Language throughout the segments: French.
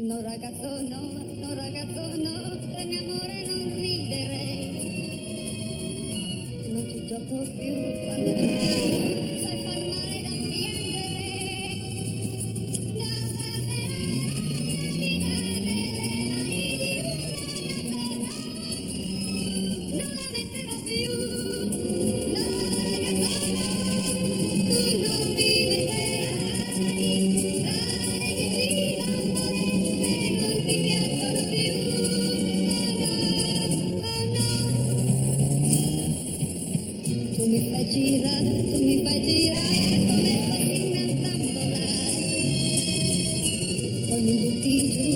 No ragazzo no, no ragazzo no, per mio amore non riderei. Non ci gioco più quando tu sai far male da piangere. No, non la metterò più. No, ragazzo no, tu non mi metterai. Tu mi fai girare come fossi una bambola. Poi mi butti giù.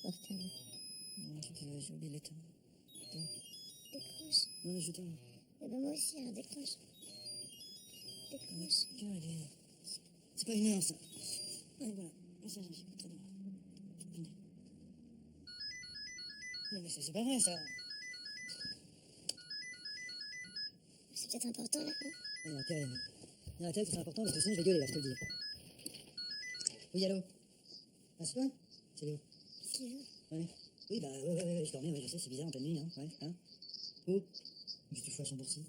Portable. J'ai oublié l'éteindre. Décroche. Non, mais je t'en... Eh ben moi aussi, hein, décroche. Décroche. Quelle heure il est? C'est pas une heure, ça. Allez, voilà. Ça, j'ai pas trop de... Non, mais c'est pas vrai, ça. C'est peut-être important, là, hein. Il y a intérêt. Il y a intérêt que c'est important, parce que sinon je vais gueuler, là, je te le dis. Oui, allô? Ah, c'est toi? C'est Léo. Qu'est-ce qu'il veut? Ouais. Oui, bah, ouais, je dormais, ouais, je sais, c'est bizarre en pleine nuit, hein. Ouais, hein? Où? Juste une fois à Chambourcy.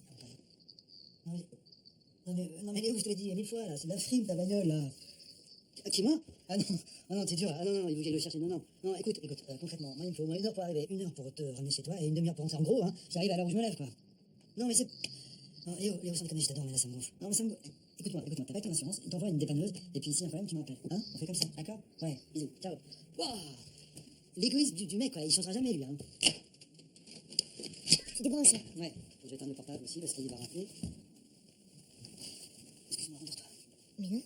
Non, mais Léo, je te l'ai dit 1000 fois, là, c'est de la frime, ta bagnole, là. Ah, qui, moi? Ah non, t'es dur. Ah non, il faut que j'aille le chercher. Non, écoute, concrètement, moi, il me faut au moins 1 heure pour arriver, 1 heure pour te ramener chez toi et une demi-heure pour rentrer. En gros, hein, j'arrive à l'heure où je me lève, quoi. Non, mais c'est... Non, Léo, sans déconner, je t'adore, mais là, ça me gonfle. Non, mais ça me gonfle. Écoute-moi, t'as pas ton assurance, il t'envoie une dépanneuse, et puis s'il y a un problème, tu m'appelles. Hein? On fait comme ça, d'accord? Ouais, bisous, ciao. Wouah! L'égoïsme du mec, quoi, il changera jamais, lui, hein. Tu débranches, ça? Ouais, faut que j'éteinde le portable aussi, parce qu'il va rappeler. Excuse-moi, rendors-toi. Mais non.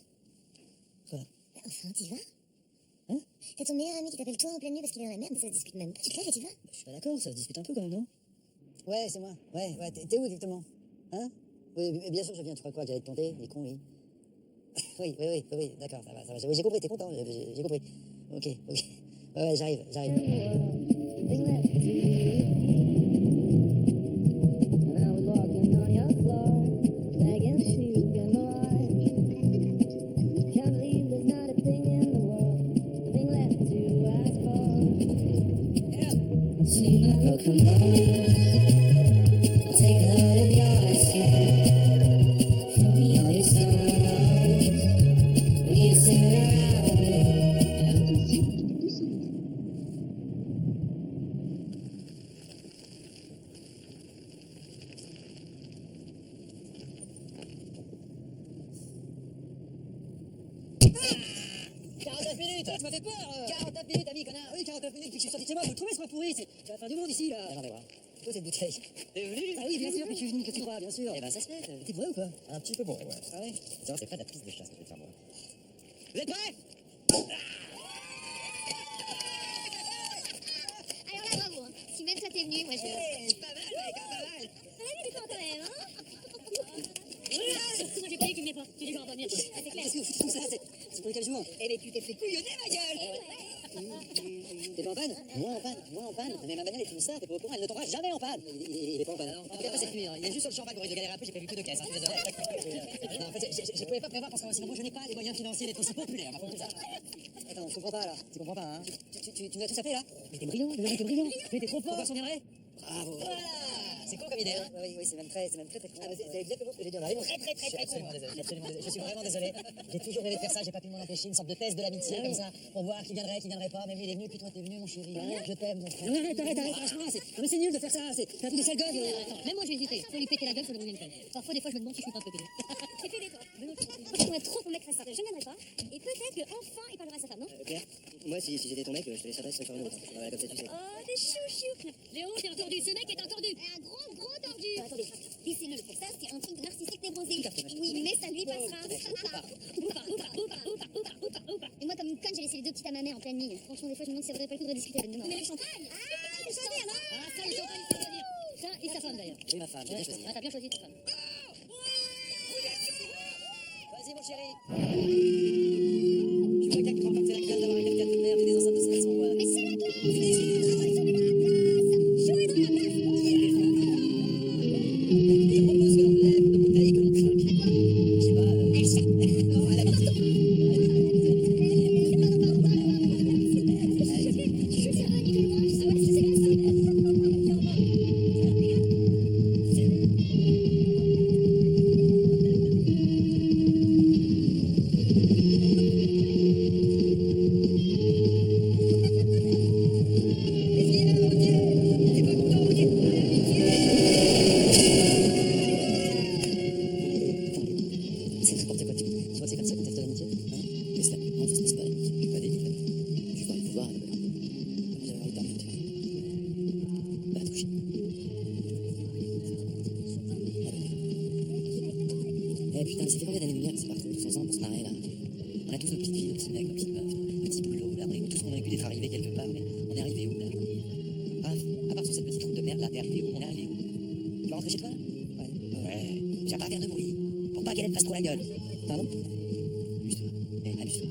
Quoi? Bah, enfin, t'y vas? Hein? T'as ton meilleur ami qui t'appelle toi en pleine nuit parce qu'il est dans la merde, ça se discute même pas. Tu te lèves et t'y vas? Je suis pas d'accord, ça se discute un peu quand même, non? Ouais, c'est moi. Ouais, t'es où exactement? Hein? Oui, bien sûr, je viens. Tu crois quoi? Que j'allais te planter? Il est con, lui. Oui, d'accord, ça va. Oui, j'ai compris, t'es content, j'ai compris. Ok. Ouais, j'arrive. Tu m'as fait peur 49 minutes, ami, connard. Oui, 49 minutes, puis que je suis sorti de chez moi, vous le trouvez, ce pas pourri, c'est la fin du monde ici, là. Non, mais voilà. Où cette bouteille? T'es venu? Ah oui, bien sûr, puis je suis venu, que tu crois, bien sûr. Eh ben, ça se fait. T'es bourré ou quoi? Un petit peu bourré, ouais. Ah ouais? Tiens, c'est pas de la piste de chasse que je vais te faire, moi. Vous êtes prêts? Alors là, bravo, hein. Si même toi t'es venu, moi je... Pas mal, mec, pas mal. Allez, du temps quand même, hein. Moi j'ai payé, tu venais pas. Tu dis, j'en reviens. Ah, c'est clair. Qu'est-ce que vous foutez tout ça? C'est pour quel jour? Eh ben, tu t'es fait couillonner, ma gueule! T'es pas en panne? Moi en panne. Mais ma bagnole est une star, t'es pas au courant, elle ne tombera jamais en panne. Il est pas en panne. En tout cas, pas cette nuit, hein. Il est juste sur le champagne, pour risque de galérer un peu, j'ai prévu que 2 caisses, hein, je suis désolé. Non, en fait, je pouvais pas prévoir parce que sinon, moi, je n'ai pas les moyens financiers d'être aussi populaire. Attends, je comprends pas, là. Tu comprends pas, hein? Tu nous as tous appelés, là? Mais t'es brillant, le mec est brillant. Mais t'es trop fort. Pourquoi s'en viendrait? Bravo. Voilà. C'est con comme idée, hein? Oui, c'est même très con. Ah, c'est exactement ce que j'ai dit en arrivant. Très con. Je suis vraiment désolé. J'ai toujours rêvé de faire ça, j'ai pas pu m'en empêcher. Une sorte de test de l'amitié, comme ça, pour voir qui viendrait pas. Mais lui, il est venu, puis toi, t'es venu, mon chéri. Je t'aime, mon frère. Arrête, franchement, c'est nul de faire ça. C'est un truc de sale gosse. Même moi j'ai hésité. Faut lui péter la gueule, faut le brûler une peine. Parfois, des fois, je me demande si je suis pas un peu pédé. C'est que des toi. Je pourrais trop qu'on mec fasse ça. Je n'aimerais pas. Et peut-être qu'enfin il parlera à sa femme, non? Claire, moi, si j'étais ton mec, je te laisserais sur une autre. Voilà, comme ça, tu sais. Oh, des chouchous. Léo, t'es entendu. Ce mec est entendu. Un gros tordu. Attendez, laissez-le le faire ça, c'est un truc narcissique névrosé. Oui, mais ça lui passera. Et moi, comme une conne, j'ai laissé les 2 petites à ma mère en pleine ligne. Franchement, des fois, je me demande si ça vaudrait pas le coup de rediscuter avec demain. Mais le champagne. Ah, le champagne, alors. Ah, ça, le champagne, il faut le dire. Ça, et sa femme d'ailleurs. Oui, ma femme, j'ai bien choisi. Ah, t'as bien choisi ta femme. Vas-y, mon chéri. Je voudrais que Eh putain, ça fait combien d'années-lumière que c'est partout, tous ensemble pour se marrer là? On a tous nos petites vies, nos petits mecs, nos petites meufs, nos petits boulots, là, on est tous convaincus d'être arrivés quelque part, mais on est arrivé où là? Ah, à part sur cette petite route de merde là, t'es arrivé où? On est arrivé où? Tu vas rentrer chez toi là? Ouais. J'ai pas à faire de bruit, pour pas qu'elle fasse trop la gueule. Pardon? Amuse-toi. Amuse-toi.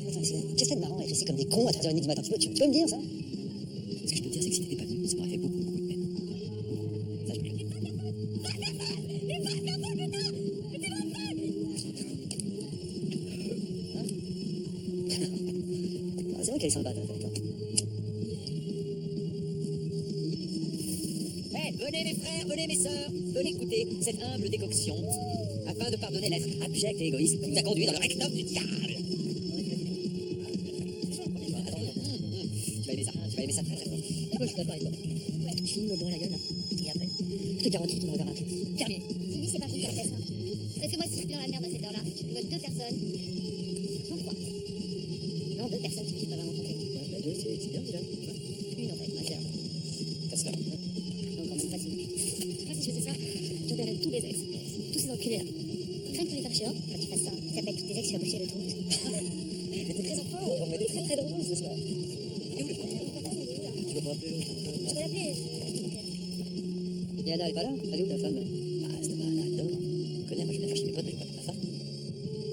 Attends, qu'est-ce qu'il y a de marrant à être ici comme des cons à 3h30 du matin? Tu peux me dire ça? Ce que je peux te dire, c'est que si t'étais pas venu, ça m'aurait fait beaucoup, beaucoup de peine. Ça, je peux le dire. C'est vrai qu'elle est sympa, ta fête. Venez mes frères, venez mes sœurs, venez goûter cette humble décoction, afin de pardonner l'être abject et égoïste qui nous a conduits dans le rectum du diable. Tu vas aimer ça très très fort. Moi, je suis d'accord avec toi. Ouais, je finis de me bourrer la gueule, là. Et après, je te garantis que tu me reverras plus. Terminé. Lui, c'est pas fait faire ça. Parce que moi, si je suis dans la merde à cette heure-là, je vois 2 personnes. Non, 3. Non, 2 personnes qui peuvent rencontrer. Ouais, bah, deux, c'est bien déjà. Une, en fait, ma sœur. Ta sœur. Donc, quand même facile. Moi, si je faisais ça, j'enterrais tous les ex. Tous ces enculés-là. Rien que pour les faire chiant, quand tu fasses ça, ça s'appelle tous tes ex, tu vas boucher le trou. Mais t'es très en forme, on était très très drôle ce soir. Et où le premier? Tu vas pas appeler l'autre encore? Je peux l'appeler. Et Ada, elle est pas là? Elle est où ta femme? Ah, c'est pas Ada, elle dort. Tu connais, moi je viens faire chez mes potes, mais je vois pas ma femme. Tu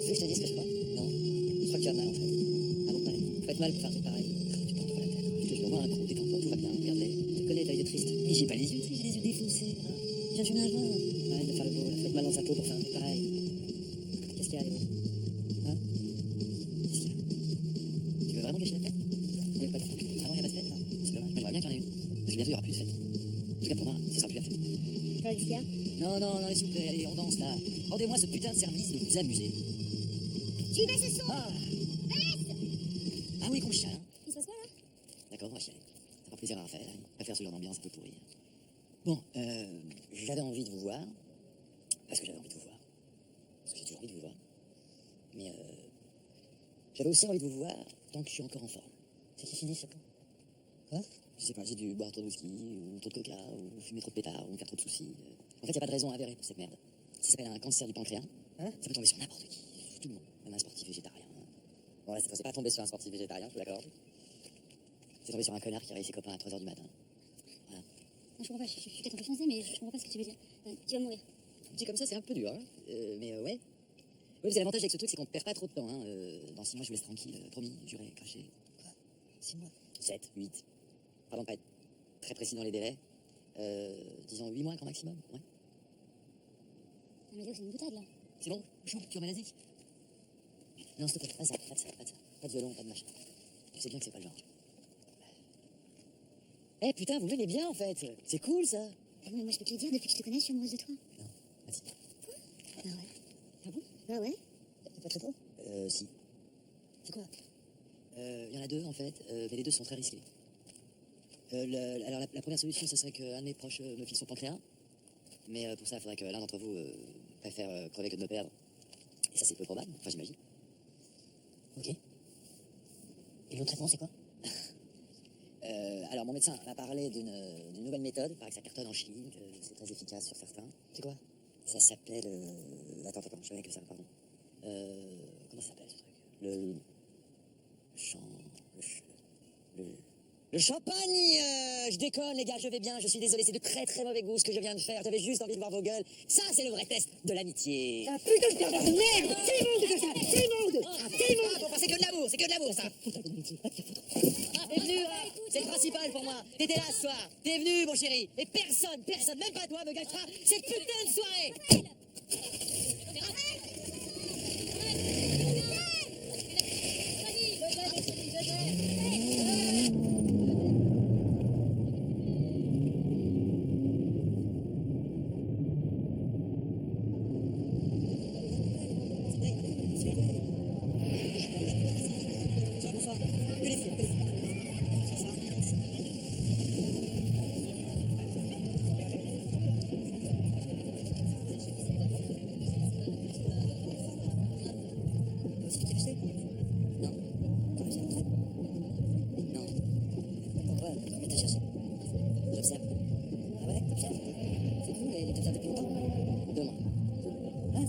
veux que je te dise ce que je crois? Non. Je crois que tu as mal en fait. Ah bon, pareil. Faut être mal pour faire un truc pareil. Tu prends trop la tête. Je te dis au moins un coup, détends-toi, tout va bien, regarde-les. Tu connais, t'as les yeux tristes. Mais j'ai pas les yeux tristes, j'ai les yeux défoncés. Hein. Je viens de fumer un joint. Arrête de faire le beau, là. Faut être mal dans sa peau pour faire un truc pareil. Qu'est-ce qu'il y a, Léo? Hein? Qu'est-ce qu'il y a? Tu veux vraiment gâcher la fête? Il y a pas de fête. Ah bon, il y a pas de fête, non? C'est dommage. Moi, j'aimerais bien qu'il y en ait une. Parce que bientôt, il y aura plus de fête. En tout cas, pour moi, ce sera plus la fête. Tu vois, qu'est-ce qu'il y a? Non, non, non, s'il vous plaît, allez, on danse là. Rendez-moi ce putain de service de vous amuser. Tu baisses le son. Ah! Ah oui, qu'on chiale, hein. Il se passe quoi, là? D'accord, on va chialer. Ça fera plaisir à Raphaël, hein. Il va faire ce genre d'ambiance un peu pourrie. Bon, j'avais envie de vous voir. Parce que j'avais envie de vous voir. Parce que j'ai toujours envie de vous voir. Mais j'avais aussi envie de vous voir tant que je suis encore en forme. C'est qui finit, je sais pas. Quoi? Je sais pas, j'ai dû boire trop de whisky, ou trop de coca, ou fumer trop de pétards, ou me faire trop de soucis. En fait, y a pas de raison avérée pour cette merde. Ça s'appelle un cancer du pancréas. Hein? Ça peut tomber sur n'importe qui, sur tout le monde. Même un sportif végétarien. Bon, là, c'est pas tombé sur un sportif végétarien, je vous l'accorde. C'est tombé sur un connard qui réveille ses copains à 3h du matin. Voilà. Non, je comprends pas, je suis peut-être un peu foncé, mais je comprends pas ce que tu veux dire. Tu vas mourir. Dit comme ça, c'est un peu dur, hein. Mais ouais. Oui, parce que l'avantage avec ce truc, c'est qu'on perd pas trop de temps, hein. Dans 6 mois, je vous laisse tranquille, promis, juré, craché. Quoi? 6 mois? 7, 8. Pardon de pas être très précis dans les délais. Disons 8 mois grand maximum, ouais. Non, mais Léo, c'est une boutade, là. C'est bon? Chaud, tu remets la zik? Non, s'il te plaît, pas ça, pas de ça, pas de ça. Pas de violon, pas de machin. Tu sais bien que c'est pas le genre. Eh putain, vous m'aimez bien en fait. C'est cool ça. Ah, mais moi, je peux te le dire, depuis que je te connais, je suis amoureuse de toi. Non, vas-y. Ah ouais? Ah bon? Ah ouais? T'as pas très trop? Si. C'est quoi? Il y en a deux en fait, mais les deux sont très risqués. Alors la première solution, ce serait qu'un de mes proches me file son pancréas. Mais pour ça, il faudrait que l'un d'entre vous préfère crever que de me perdre. Et ça, c'est peu probable, enfin j'imagine. Ok. Et l'autre traitement, c'est quoi? Alors mon médecin m'a parlé d'une nouvelle méthode, il paraît que ça cartonne en Chine, que c'est très efficace sur certains. C'est quoi? Ça s'appelle... Attends, je savais que ça, pardon. Comment ça s'appelle ce truc? Le champagne. Je déconne les gars, je vais bien, je suis désolé, c'est de très très mauvais goût ce que je viens de faire, j'avais juste envie de voir vos gueules. Ça c'est le vrai test de l'amitié. Ah putain de pervers de merde! C'est le monde de ça! C'est le monde! C'est le monde! C'est que de l'amour ça. T'es venu, c'est le principal pour moi. T'étais là ce soir, t'es venu mon chéri. Et personne, même pas toi me gâchera cette putain de soirée.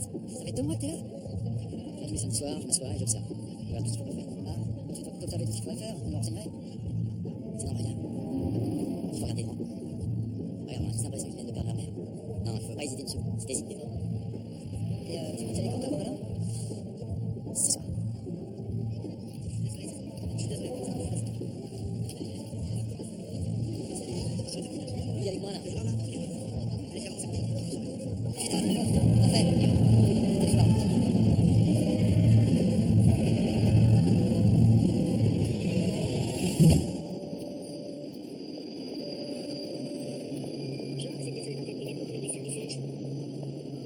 Ça fait 2 mois que t'es là. Tous les samedis soirs, je m'assois et j'observe. Je regarde tout ce qu'il faut faire. Ah, tu dois observer tout ce qu'il faudrait faire, on me renseignerait. Sinon, regarde. Il faut regarder droit. Regarde, on a tous l'impression qu'ils viennent de perdre leur mère. Non, il faut pas hésiter dessus. Si t'hésites, t'es mort. Et tu veux y aller quand, toi, voilà? Ce soir. Je suis désolé. Viens avec moi, là. Allez, viens, on s'appelle. Raphaël, ce soir.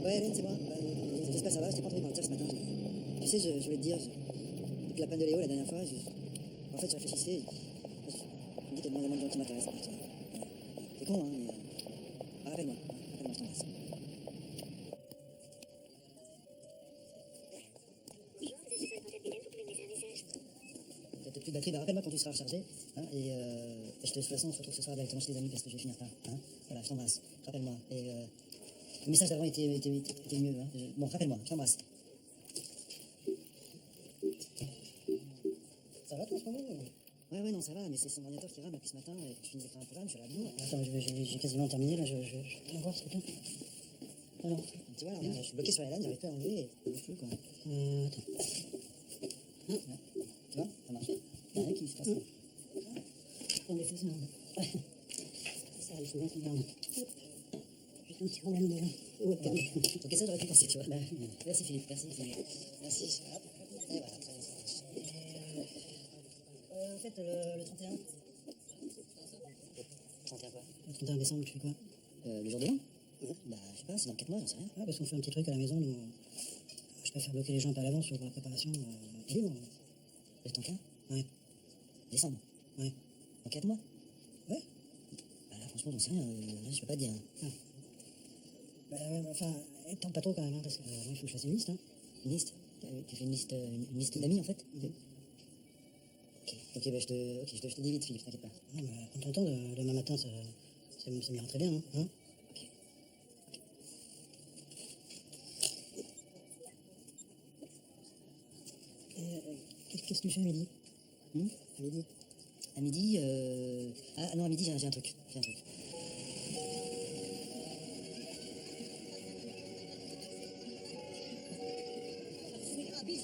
Ouais, Hélène, c'est moi. J'espère que ça va, je t'ai pas entendu mentir ce matin. Tu sais, je voulais te dire, depuis la panne de Léo la dernière fois, en fait, je réfléchissais. Je me dis qu'il y a de moins en moins de gens qui m'intéressent. C'est con, hein, mais. Rappelle-moi, je t'embrasse. T'as peut-être plus de batterie, bah rappelle-moi quand tu seras rechargé. Hein, et de toute façon, on se retrouve ce soir directement chez les amis parce que je vais finir tard. Hein. Voilà, je t'embrasse. Rappelle-moi. Et le message d'avant était mieux. Hein. Bon, rappelle-moi, je t'embrasse. Ça va toi en ce moment? Ouais, non, ça va, mais c'est son ordinateur qui rame depuis ce matin. Et je finis d'écrire un programme, je suis à la bourre. Attends, j'ai quasiment terminé là, je vais voir s'il te plaît. Alors, tu vois, là, je suis bloqué sur la LAN, j'arrive pas à enlever et je plus quoi. Attends. Ouais. Tu vois, ça marche. Il y a rien qui se passe. On les fait ça. Ouais. Ça arrive souvent, c'est bien. Juste un petit problème de. Ouais, ok, ça j'aurais pu penser, tu vois. Bah, merci Philippe, merci. Merci. Hop. Et voilà, très bien. En fait, le 31. 31 quoi? Le 31 décembre, tu fais quoi? Le jour de l'an? Ouais. Bah, je sais pas, c'est dans 4 mois, j'en sais rien. Ouais, parce qu'on fait un petit truc à la maison, nous. Je préfère bloquer les gens un peu à l'avance sur la préparation. T'es libre? Le 31? Ouais. Décembre? Ouais. Dans 4 mois? Ouais. Bah là, franchement, j'en sais rien. Là, je peux pas te dire. Ah. Bah, enfin, tente pas trop quand même, hein, parce que moi, il faut que je fasse une liste. Hein. Une liste? Tu fais une liste d'amis, en fait? Ok, bah, je te dis vite, Philippe, t'inquiète pas. Non, mais prends ton temps, demain matin, ça m'ira très bien, hein. Ok. Qu'est-ce que tu fais à midi? À midi? À midi, Ah non, à midi, j'ai un truc. Je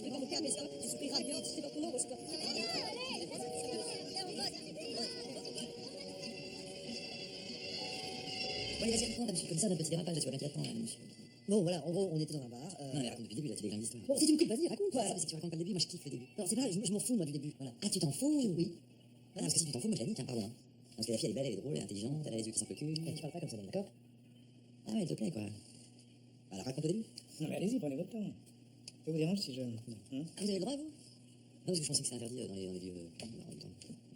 prends mon câble, je suis grave, c'est pas ton nom, je sais pas. Bon, allez, vas-y, raconte, comme ça, notre petit dérapage, tu vas bien t'y attendre, monsieur. Bon, voilà, en gros, on était dans un bar. Non, mais raconte depuis le début, là, tu déglingues l'histoire. Bon, si tu me coupes, vas-y, raconte, quoi. Si tu racontes pas le début, moi, je kiffe le début. Non, c'est pas, je m'en fous, moi, du début, voilà. Ah, tu t'en fous? Oui. Ah, non, parce que si tu t'en fous, moi, je la dis, tiens, pardon. Hein. Parce que la fille, elle est belle, elle est drôle, elle est intelligente, elle a les yeux qui sont le cul. Tu parles pas comme ça, d'accord? Ah, ouais, elle te plaît, quoi. Alors, raconte le début. Non, mais allez-y, prenez votre temps. Ça vous dérange si je. Ah, vous avez le droit, vous? Non, parce que je pensais que c'était interdit dans les lieux.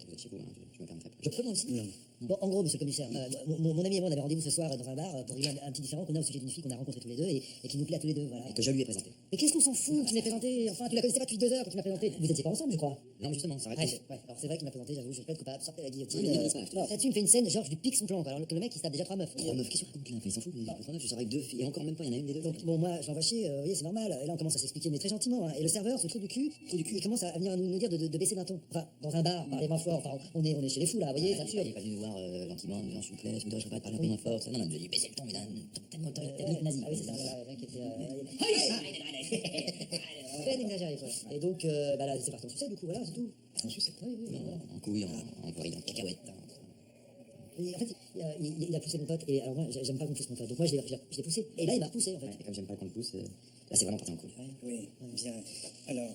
Vous êtes chez vous, hein, je me permettrai pas. Je peux, moi aussi? Non. Bon, en gros, monsieur le commissaire, mon ami et moi, on avait rendez-vous ce soir dans un bar pour régler un petit différend qu'on a au sujet d'une fille qu'on a rencontrée tous les deux et qui nous plaît à tous les deux, voilà. Et que je lui ai présenté. Mais qu'est-ce qu'on s'en fout? Tu m'as présenté, enfin, tu la connaissais pas depuis 2 heures quand tu m'as présenté. Vous étiez pas ensemble, je crois. Non, mais justement, ça aurait Bref, été. ouais. Alors c'est vrai qu'il m'a présenté, j'avoue, je vais pas être coupable, sortez la guillotine. Oui, mais ça, je te- Non, là-dessus, il me fait une scène, genre, je lui pique son plan, quoi. Alors que le mec, il se tape déjà 3 meufs. 3 meufs, qu'est-ce que tu racontes là? Enfin, il s'en fout. 3 meufs, je sors avec 2 filles. Et encore même pas, il y en a une des deux. Donc, bon, moi, je l'envoie chier, vous voyez, c'est normal. Et là, on commence à s'expliquer, mais très gentiment. Hein. Et le serveur, ce trou du cul, il commence à venir nous dire de baisser d'un ton. Enfin, dans un bar, parler moins fort. Enfin, on est chez les fous, là, vous voyez, c'est absurde. Il est pas venu nous voir gentiment, en disant s'il vous plaît, je voudrais parler un peu moins fort. Non, non, il a dit baissez le ton, mais d'un tellement autoritaire, nazi. Ah oui, c'est ça, voilà, le mec était. Peine exagéré, quoi. Et donc, bah là, c'est parti en sucette, du coup, voilà, c'est tout. En sucette. Oui, oui. En couille, en vrille, en cacahuète. Et en fait, il a poussé mon pote, et alors moi, j'aime pas qu'on pousse mon pote, donc moi, je l'ai poussé. Et là, il m'a repoussé, en fait. Et comme j'aime pas qu'on le pousse, là, c'est vraiment parti en couille. Oui, bien. Alors,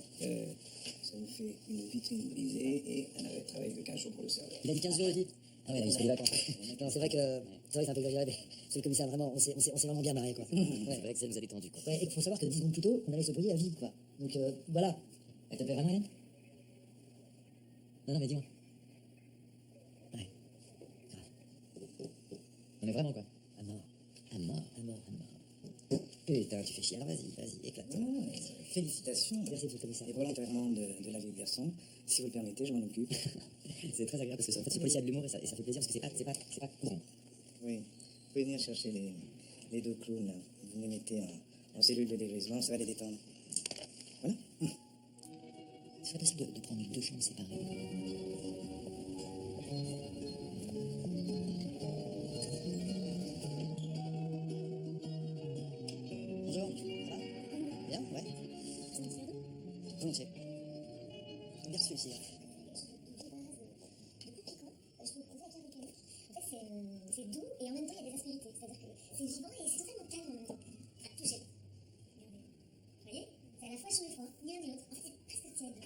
ça vous fait une vitrine brisée et un arrêt de travail de 15 jours pour le serveur. Il a dit 15 jours, le type. Ah ouais, il se fait des vacances. Non, c'est vrai que c'est un peu exagéré, mais c'est le commissaire, vraiment, on s'est vraiment bien marré, quoi. C'est vrai que ça nous a détendu, quoi. Ouais, et il faut savoir que 10 secondes plus tôt, on allait se brouiller à vie, quoi. Donc, voilà. Elle t'appelait vraiment, Hélène? Non, mais dis-moi. Ouais. Grave. On est vraiment, quoi. À mort. À mort. À mort. Putain, tu fais chier. Alors vas-y, éclate. Félicitations. Merci, monsieur le commissaire. Et pour l'enterrement de la vieille garçon, si vous le permettez, je m'en occupe. C'est très agréable parce que en fait, ce policier a de l'humour et ça fait plaisir parce que c'est pas courant. Oui. Vous pouvez venir chercher les 2 clowns, là. Vous les mettez en cellule de dégrisement, ça va les détendre. Voilà. Ce serait possible de prendre 2 chambres séparées. Bonjour, ça va? Bien, ouais. Volontiers. Bien reçu ici. C'est doux et en même temps il y a des aspérités. C'est-à-dire que c'est vivant et c'est totalement calme en même temps. Ah, touchez. Regardez. Vous voyez? C'est à la fois chaud et froid, ni l'un ni l'autre. En fait, c'est presque tiède.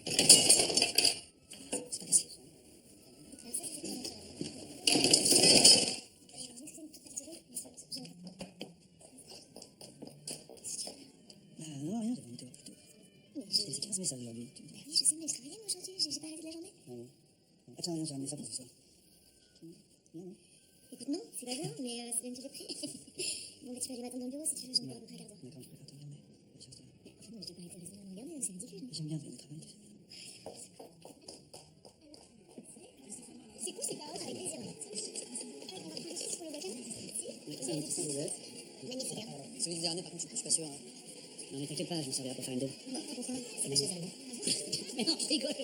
C'est pas facile. Alors ça, c'est quoi votre... Est-ce que c'est une toute petite souris? Je ne sais pas. Non, rien, j'avais monté plutôt. J'ai laissé 15 messages aujourd'hui. Bah oui, je sais, mais je travaillais moi aujourd'hui. J'ai pas arrêté de la journée. Non, non. Attends, rien, j'ai ramené ça pour ce soir. Non, non. Écoute, non, c'est pas grave, mais c'est même que j'ai pris. Bon, bah tu peux aller m'attendre dans le bureau si tu veux, j'en parle à peu près 15 heures. D'accord, je préfère te regarder. Mais en fait, non, mais je dois pas arrêter de rester là à me regarder, c'est ridicule. J'aime bien le travail. C'est cool ces paroles, avec plaisir. On va prendre tout pour le week-end. Magnifique, hein. Celui du dernier, par contre, je suis pas sûr. Hein. Non, mais t'inquiète pas, je me servirai pour faire une dos. Pourquoi? C'est ma chaise à moi. Mais non, je rigole.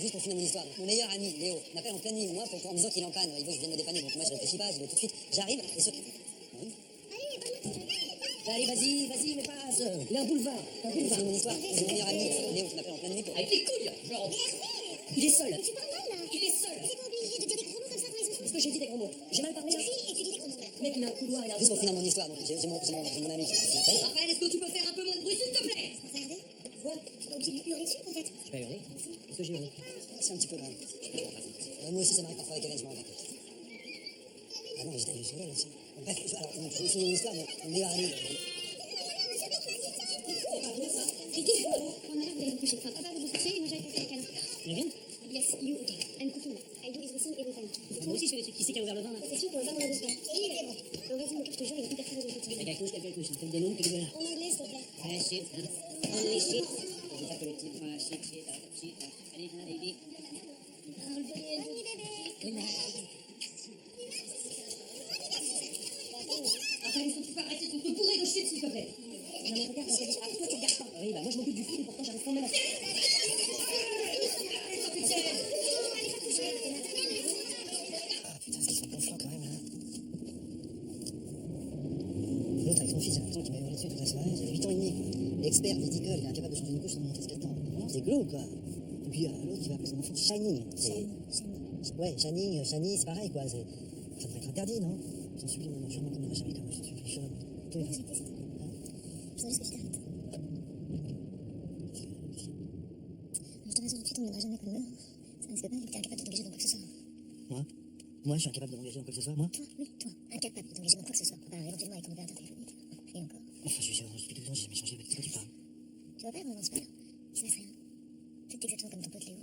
Juste pour finir mon histoire, mon meilleur ami, Léo, m'appelle en pleine nuit, moi, en me disant qu'il est en panne. Il veut que je vienne me dépanner, donc moi je réfléchis pas, je vais tout de suite. J'arrive, et ce. Oui. Allez, vas-y, mais passe. Il y a un boulevard. C'est mon histoire. C'est mon meilleur ami, Léo, qui m'appelle en pleine nuit pour. Avec les couilles, genre. Il est seul. Tu parles mal là. Il est seul. C'est pas obligé de dire des gros mots comme ça pour les enfants. Est-ce que j'ai dit des gros mots? J'ai mal parlé Tu là? cries et tu dis des gros mots. Le mec, il a un couloir, il a. Juste pour finir mon histoire, donc j'ai mon ami qui m'appelle. Raphaël, est-ce que tu peux faire un peu moins de bruit, s'il te plaît? Regardez. Quoi? Tu es pas obligé de lui hurler dessus peut-être. J'ai pas hurlé? Est-ce que j'ai hurlé? C'est un petit peu grave. Moi aussi, ça m'arrive parfois avec Hélène, je m'en rends pas compte. Ah non, j'étais sur elle aussi. Bref, alors, je vais finir mon histoire, mais mon meilleur ami. On a l'air d'aller vous coucher. Enfin, papa va vous coucher et moi j'allais passer les câlins. Il vient? Yes, you. I'm cooking. I do everything every time. Moi aussi, je fais des trucs. Qui c'est qui a ouvert le vin là? C'est sûr qu'on va pas mourir de faim. Et il était bon. Donc vas-y, mon cœur, je te jure, il est hyper très bon. Quelque chose, je fais des noms, quelque chose là. En anglais, s'il te plaît. Ouais, shit, hein. Holy shit. Je tape le petit. Voilà, shit. Allez, baby. Oh, le bébé. Good night. Raphaël, est-ce que tu peux arrêter de te bourrer de shit, s'il te plaît? Non, mais regarde, toi, tu regardes pas. Oui, bah moi je m'occupe du fil et pourtant j'arrive quand même à. Ah putain, ce qu'ils sont confiants quand même là. L'autre avec son fils, j'ai l'impression qu'il m'a hurlé dessus toute la soirée. J'ai 8 ans et demi. L'expert viticole, il est incapable de changer une couche sans me montrer ce qu'il y a dedans. C'est glauque quoi. Et puis l'autre qui va appeler son enfant Shining. Ouais, Shining, Shani, c'est pareil quoi. Ça devrait être interdit, non? J'en supplie, non, jure-moi qu'on n'aurait jamais comme moi, je suis sûr. Je voudrais juste que tu t'arrêtes. Je te rassure tout de suite, on ne viendra jamais comme eux. Ça risque pas, vu que t'es incapable de t'engager dans quoi que ce soit. Moi, je suis incapable de m'engager dans quoi que ce soit, moi? Toi, oui, toi, incapable de t'engager dans quoi que ce soit. À part éventuellement avec ton opérateur téléphonique. Et encore. Enfin, je suis depuis 2 ans, j'ai jamais changé avec quoi tu parles. Tu vas pas, non, c'est pas grave. Il se passe rien. Faites exactement comme ton pote Léo.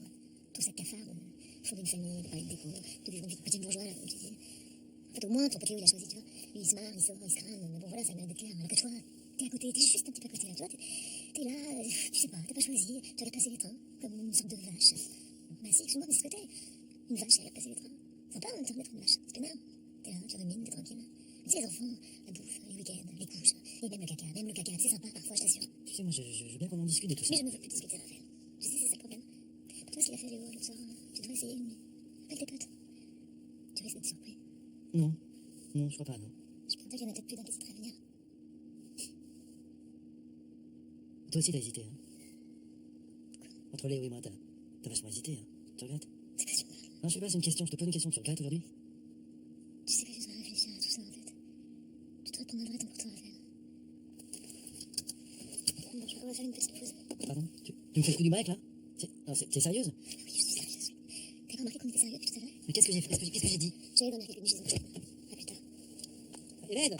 Tout ça cafard de fonder une famille, de parler de déco, de vivre une vie de petit bourgeois, là, comme tu dis. En fait, au moins, ton pote Léo, il a choisi, tu vois. Lui, il se marre, il sort, il se crame. Mais bon, voilà, ça mérite d'être clair. Alors que toi, t'es à côté, t'es juste un petit peu à côté, là, tu vois. T'es là, tu sais pas, t'as pas choisi. Tu regardes passer les trains, comme une sorte de vache. Bah si, excuse-moi, mais c'est ce que t'es. Une vache, elle regarde passer les trains. Sympa en même temps d'être une vache. C'est pénible. T'es là, tu rumines, t'es tranquille. Tu sais, les enfants, la bouffe, les week-ends, les couches, et même le caca, c'est sympa parfois, je t'assure. Tu sais, moi, je veux bien qu'on en discute de tout ça. Mais je ne veux plus discuter, Raphaël. Tu sais, c'est ça le problème. Pour toi, ce qu'il a fait Léo l'autre soir, tu devrais essayer une nuit. Avec tes potes. Tu risques d'être surpris. Non, je crois pas, non. Je peux te dire qu'il y en a peut-être plus d'un qui hésitera à venir. Toi aussi, t'as hésité, hein? Entre Léo et moi, t'as vachement hésité, hein? Tu regrettes? C'est pas super. Non, je sais pas, c'est une question, je te pose une question, tu regrettes aujourd'hui? Tu sais que je devrais réfléchir à tout ça, en fait. Tu devrais prendre un vrai temps pour toi, Raphaël. Bon, on va faire une petite pause. Pardon? Tu me fais le coup du break, là? T'es sérieuse? Ah oui, je suis sérieuse, oui. T'as pas remarqué qu'on était sérieux depuis tout à l'heure? Mais qu'est-ce que j'ai fait? Qu'est-ce que j'ai dit? J'allais dormir quelques nuits chez un copain. À plus tard. Hélène!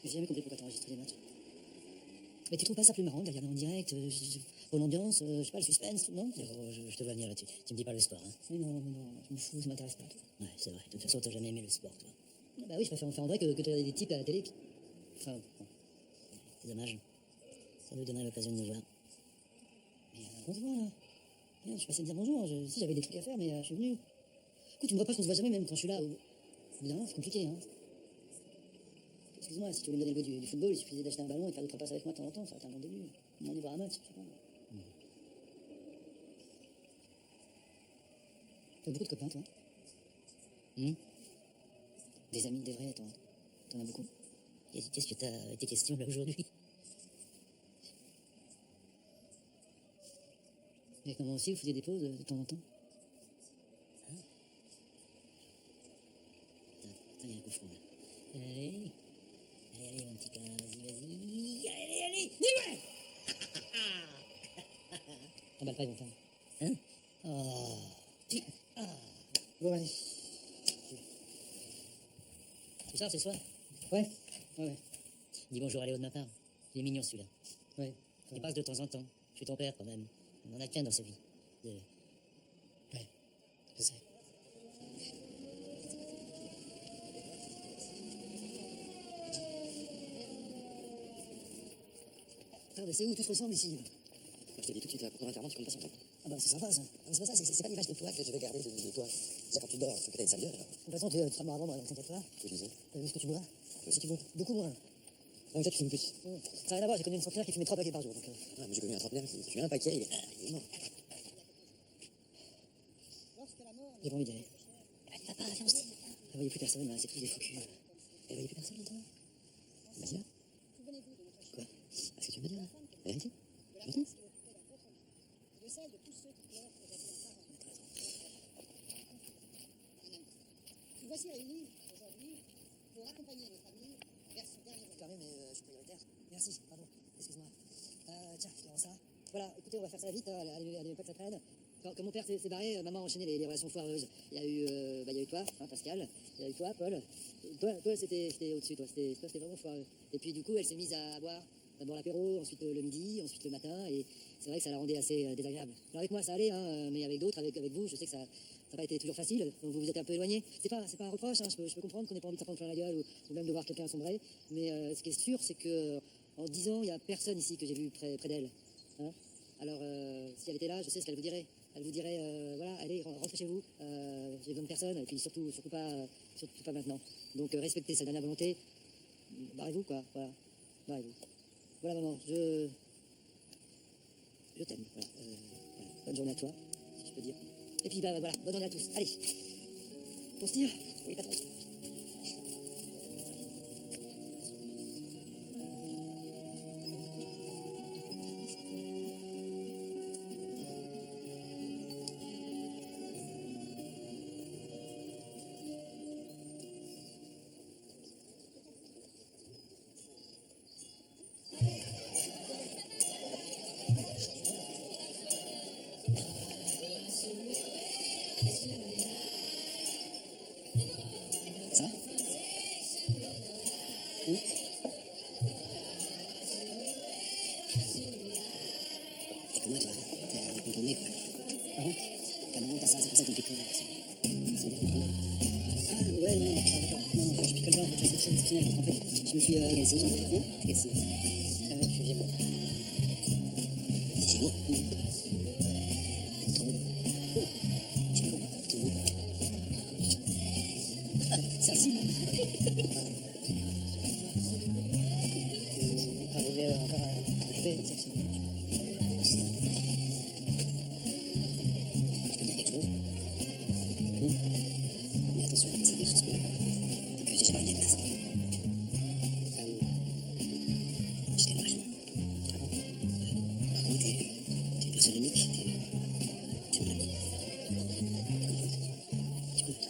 J'ai jamais compris pourquoi t'enregistres les matchs. Mais tu trouves pas ça plus marrant de regarder en direct, pour l'ambiance, je sais pas, le suspense, non? Je te vois venir là-dessus. Tu me dis pas le sport, hein? Oui, non, je m'en fous, ça m'intéresse pas. Ouais, c'est vrai. De toute façon, t'as jamais aimé le sport, toi. Bah oui, je préfère en faire en vrai que de regarder des types à la télé. Enfin, bon, c'est dommage. Ça nous donnerait l'occasion de nous voir. Mais on se voit là. Regarde, je suis passé de dire bonjour. Si j'avais des trucs à faire, mais je suis venu. Écoute, tu me reproches qu'on se voit jamais, même quand je suis là. Évidemment, c'est compliqué. Hein. Excuse-moi, si tu voulais me donner le goût du football, il suffisait d'acheter un ballon et faire 2-3 passes avec moi de temps en temps. Ça aurait été un bon début. On y voir un match, je sais pas. T'as beaucoup de copains, toi? Des amis, des vrais, toi? T'en as beaucoup? Qu'est-ce que t'as avec tes questions là aujourd'hui? Avec maman aussi, vous faisiez des pauses de temps en temps? Hein? Attends, il y a un coup franc là. Allez, allez, mon petit cœur, vas-y. Allez, dis-moi! T'emballes pas, ils vont faire. Hein? Oh. Bon, allez. Tu sors ce soir? Ouais. Dis bonjour à Léo de ma part. Il est mignon celui-là. Ouais. Il passe de temps en temps. Je suis ton père quand même. On en a qu'un dans sa vie. Ouais, je sais. Attends, mais c'est où tout se ressemble ici? Je te dis tout de suite, là, pour ton intervention, tu comptes pas son temps. Ah bah c'est sympa ça. C'est pas ça, c'est pas l'image de toi que je veux garder de toi. C'est quand tu dors, il faut que t'aies une sale gueule. De toute façon, tu seras mort avant moi, donc t'inquiète pas. Faut que je disais. T'as vu ce que tu bois? Si tu bois. Beaucoup moins. Non, mais toi, tu fumes plus. Ça n'a rien à voir, j'ai connu une centenaire qui fumait 3 paquets par jour. Donc, Ah, mais j'ai connu un trentenaire qui fumait un paquet, il est mort. j'ai pas envie d'y aller. Papa, viens, on se dit. Elle voyait plus personne, là, c'est tous des faux culs. Elle voyait plus personne, toi? Bah, dis-là. Quoi? Est-ce que tu veux me dire, là? La vérité? Je m'entends? Nous voici réunis aujourd'hui pour accompagner notre ami vers son dernier voyage. Quand même, je suis prioritaire. Merci, pardon, excuse-moi. Tiens, je te rends ça. Voilà, écoutez, on va faire ça vite, hein, allez, pas que ça traîne. Quand mon père s'est barré, maman a enchaîné les relations foireuses. Il y a eu toi, hein, Pascal, il y a eu toi, Paul. Toi c'était au-dessus, toi, c'était vraiment foireux. Et puis du coup, elle s'est mise à boire. D'abord l'apéro, ensuite le midi, ensuite le matin, et c'est vrai que ça la rendait assez désagréable. Alors avec moi ça allait, hein, mais avec d'autres, avec vous, je sais que ça n'a pas été toujours facile, donc vous vous êtes un peu éloigné. C'est pas un reproche, hein, je peux comprendre qu'on n'ait pas envie de s'en prendre plein la gueule, ou même de voir quelqu'un sombrer, mais ce qui est sûr, c'est que en 10 ans, il n'y a personne ici que j'ai vu près d'elle. Hein. Alors si elle était là, je sais ce qu'elle vous dirait. Elle vous dirait, voilà, allez, rentrez chez vous, j'ai besoin de personne, et puis surtout pas maintenant. Donc respectez sa dernière volonté, barrez-vous quoi, voilà, barrez-vous. Voilà maman, je t'aime, voilà. Voilà. Bonne journée à toi, si je peux dire. Et puis bah, voilà, bonne journée à tous, allez, pour se dire, oui patron. Ça? Et comment toi? T'es contourné quoi? Pardon? T'as marrant, t'as ça, c'est pour ça qu'on picole. Ah ouais, non, d'accord. Non, je picole pas, en fait, c'est exceptionnel. En fait, je me suis agacé, j'ai fait agacé. Je suis gémeaux. C'est gémeaux? Trop. Gémeaux, trop. Celle-ci. Arriver encore à trouver celle-ci. Je peux dire quelque chose? Mais attention, c'est quelque chose que j'ai jamais été place. Je t'aime vachement. Par contre, t'es une personne unique. Tu es mon ami. Tu comptes.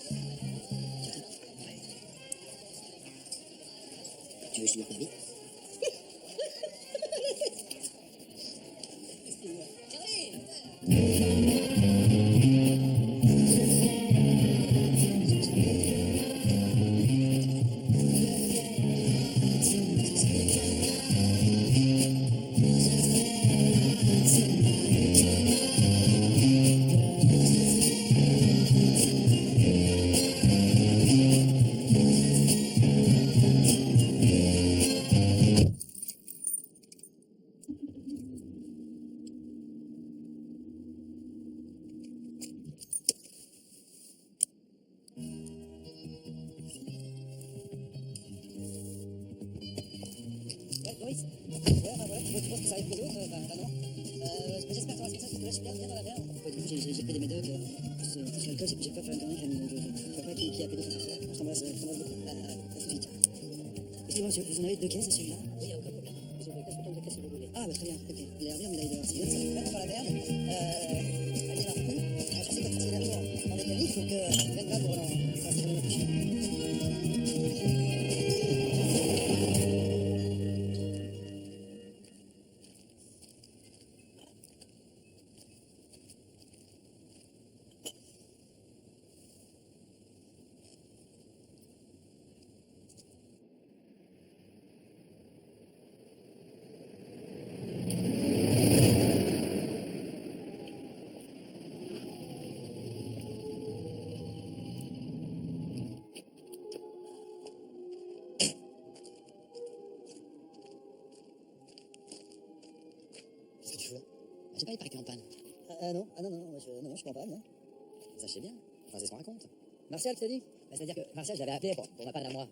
Tu veux que je te dise ma vie? enfin voilà, tu penses que ça arrive pour les autres, enfin non. J'espère que ça va se passer, parce que là, je suis bien dans la merde. Pas du tout, j'ai pris des médocs, plus l'alcool, j'ai pas faire une connerie, Camille, donc je vois pas qui a fait des choses. Je t'embrasse beaucoup. À tout de suite. Excusez-moi, monsieur, vous en avez deux caisses à celui-là? Oui, aucun problème. J'ai deux caisses, autant de caisses que vous voulez. Ah, bah très bien, ok. Il a l'air bien, mais là, c'est bien, ça fait vraiment dans la merde. Allez, là, je sais pas si c'est arrive en mécanique, donc 20 grammes pour Roland. Ça, c'est vraiment touché. Qu'est-ce que tu fous là? J'ai pas les parquets en panne. Non, moi, je suis en panne, hein. Ça, je sais bien. Enfin, c'est ce qu'on raconte. Martial, tu t'as dit? Bah, c'est-à-dire que Martial, je l'avais appelé pour ma panne à moi.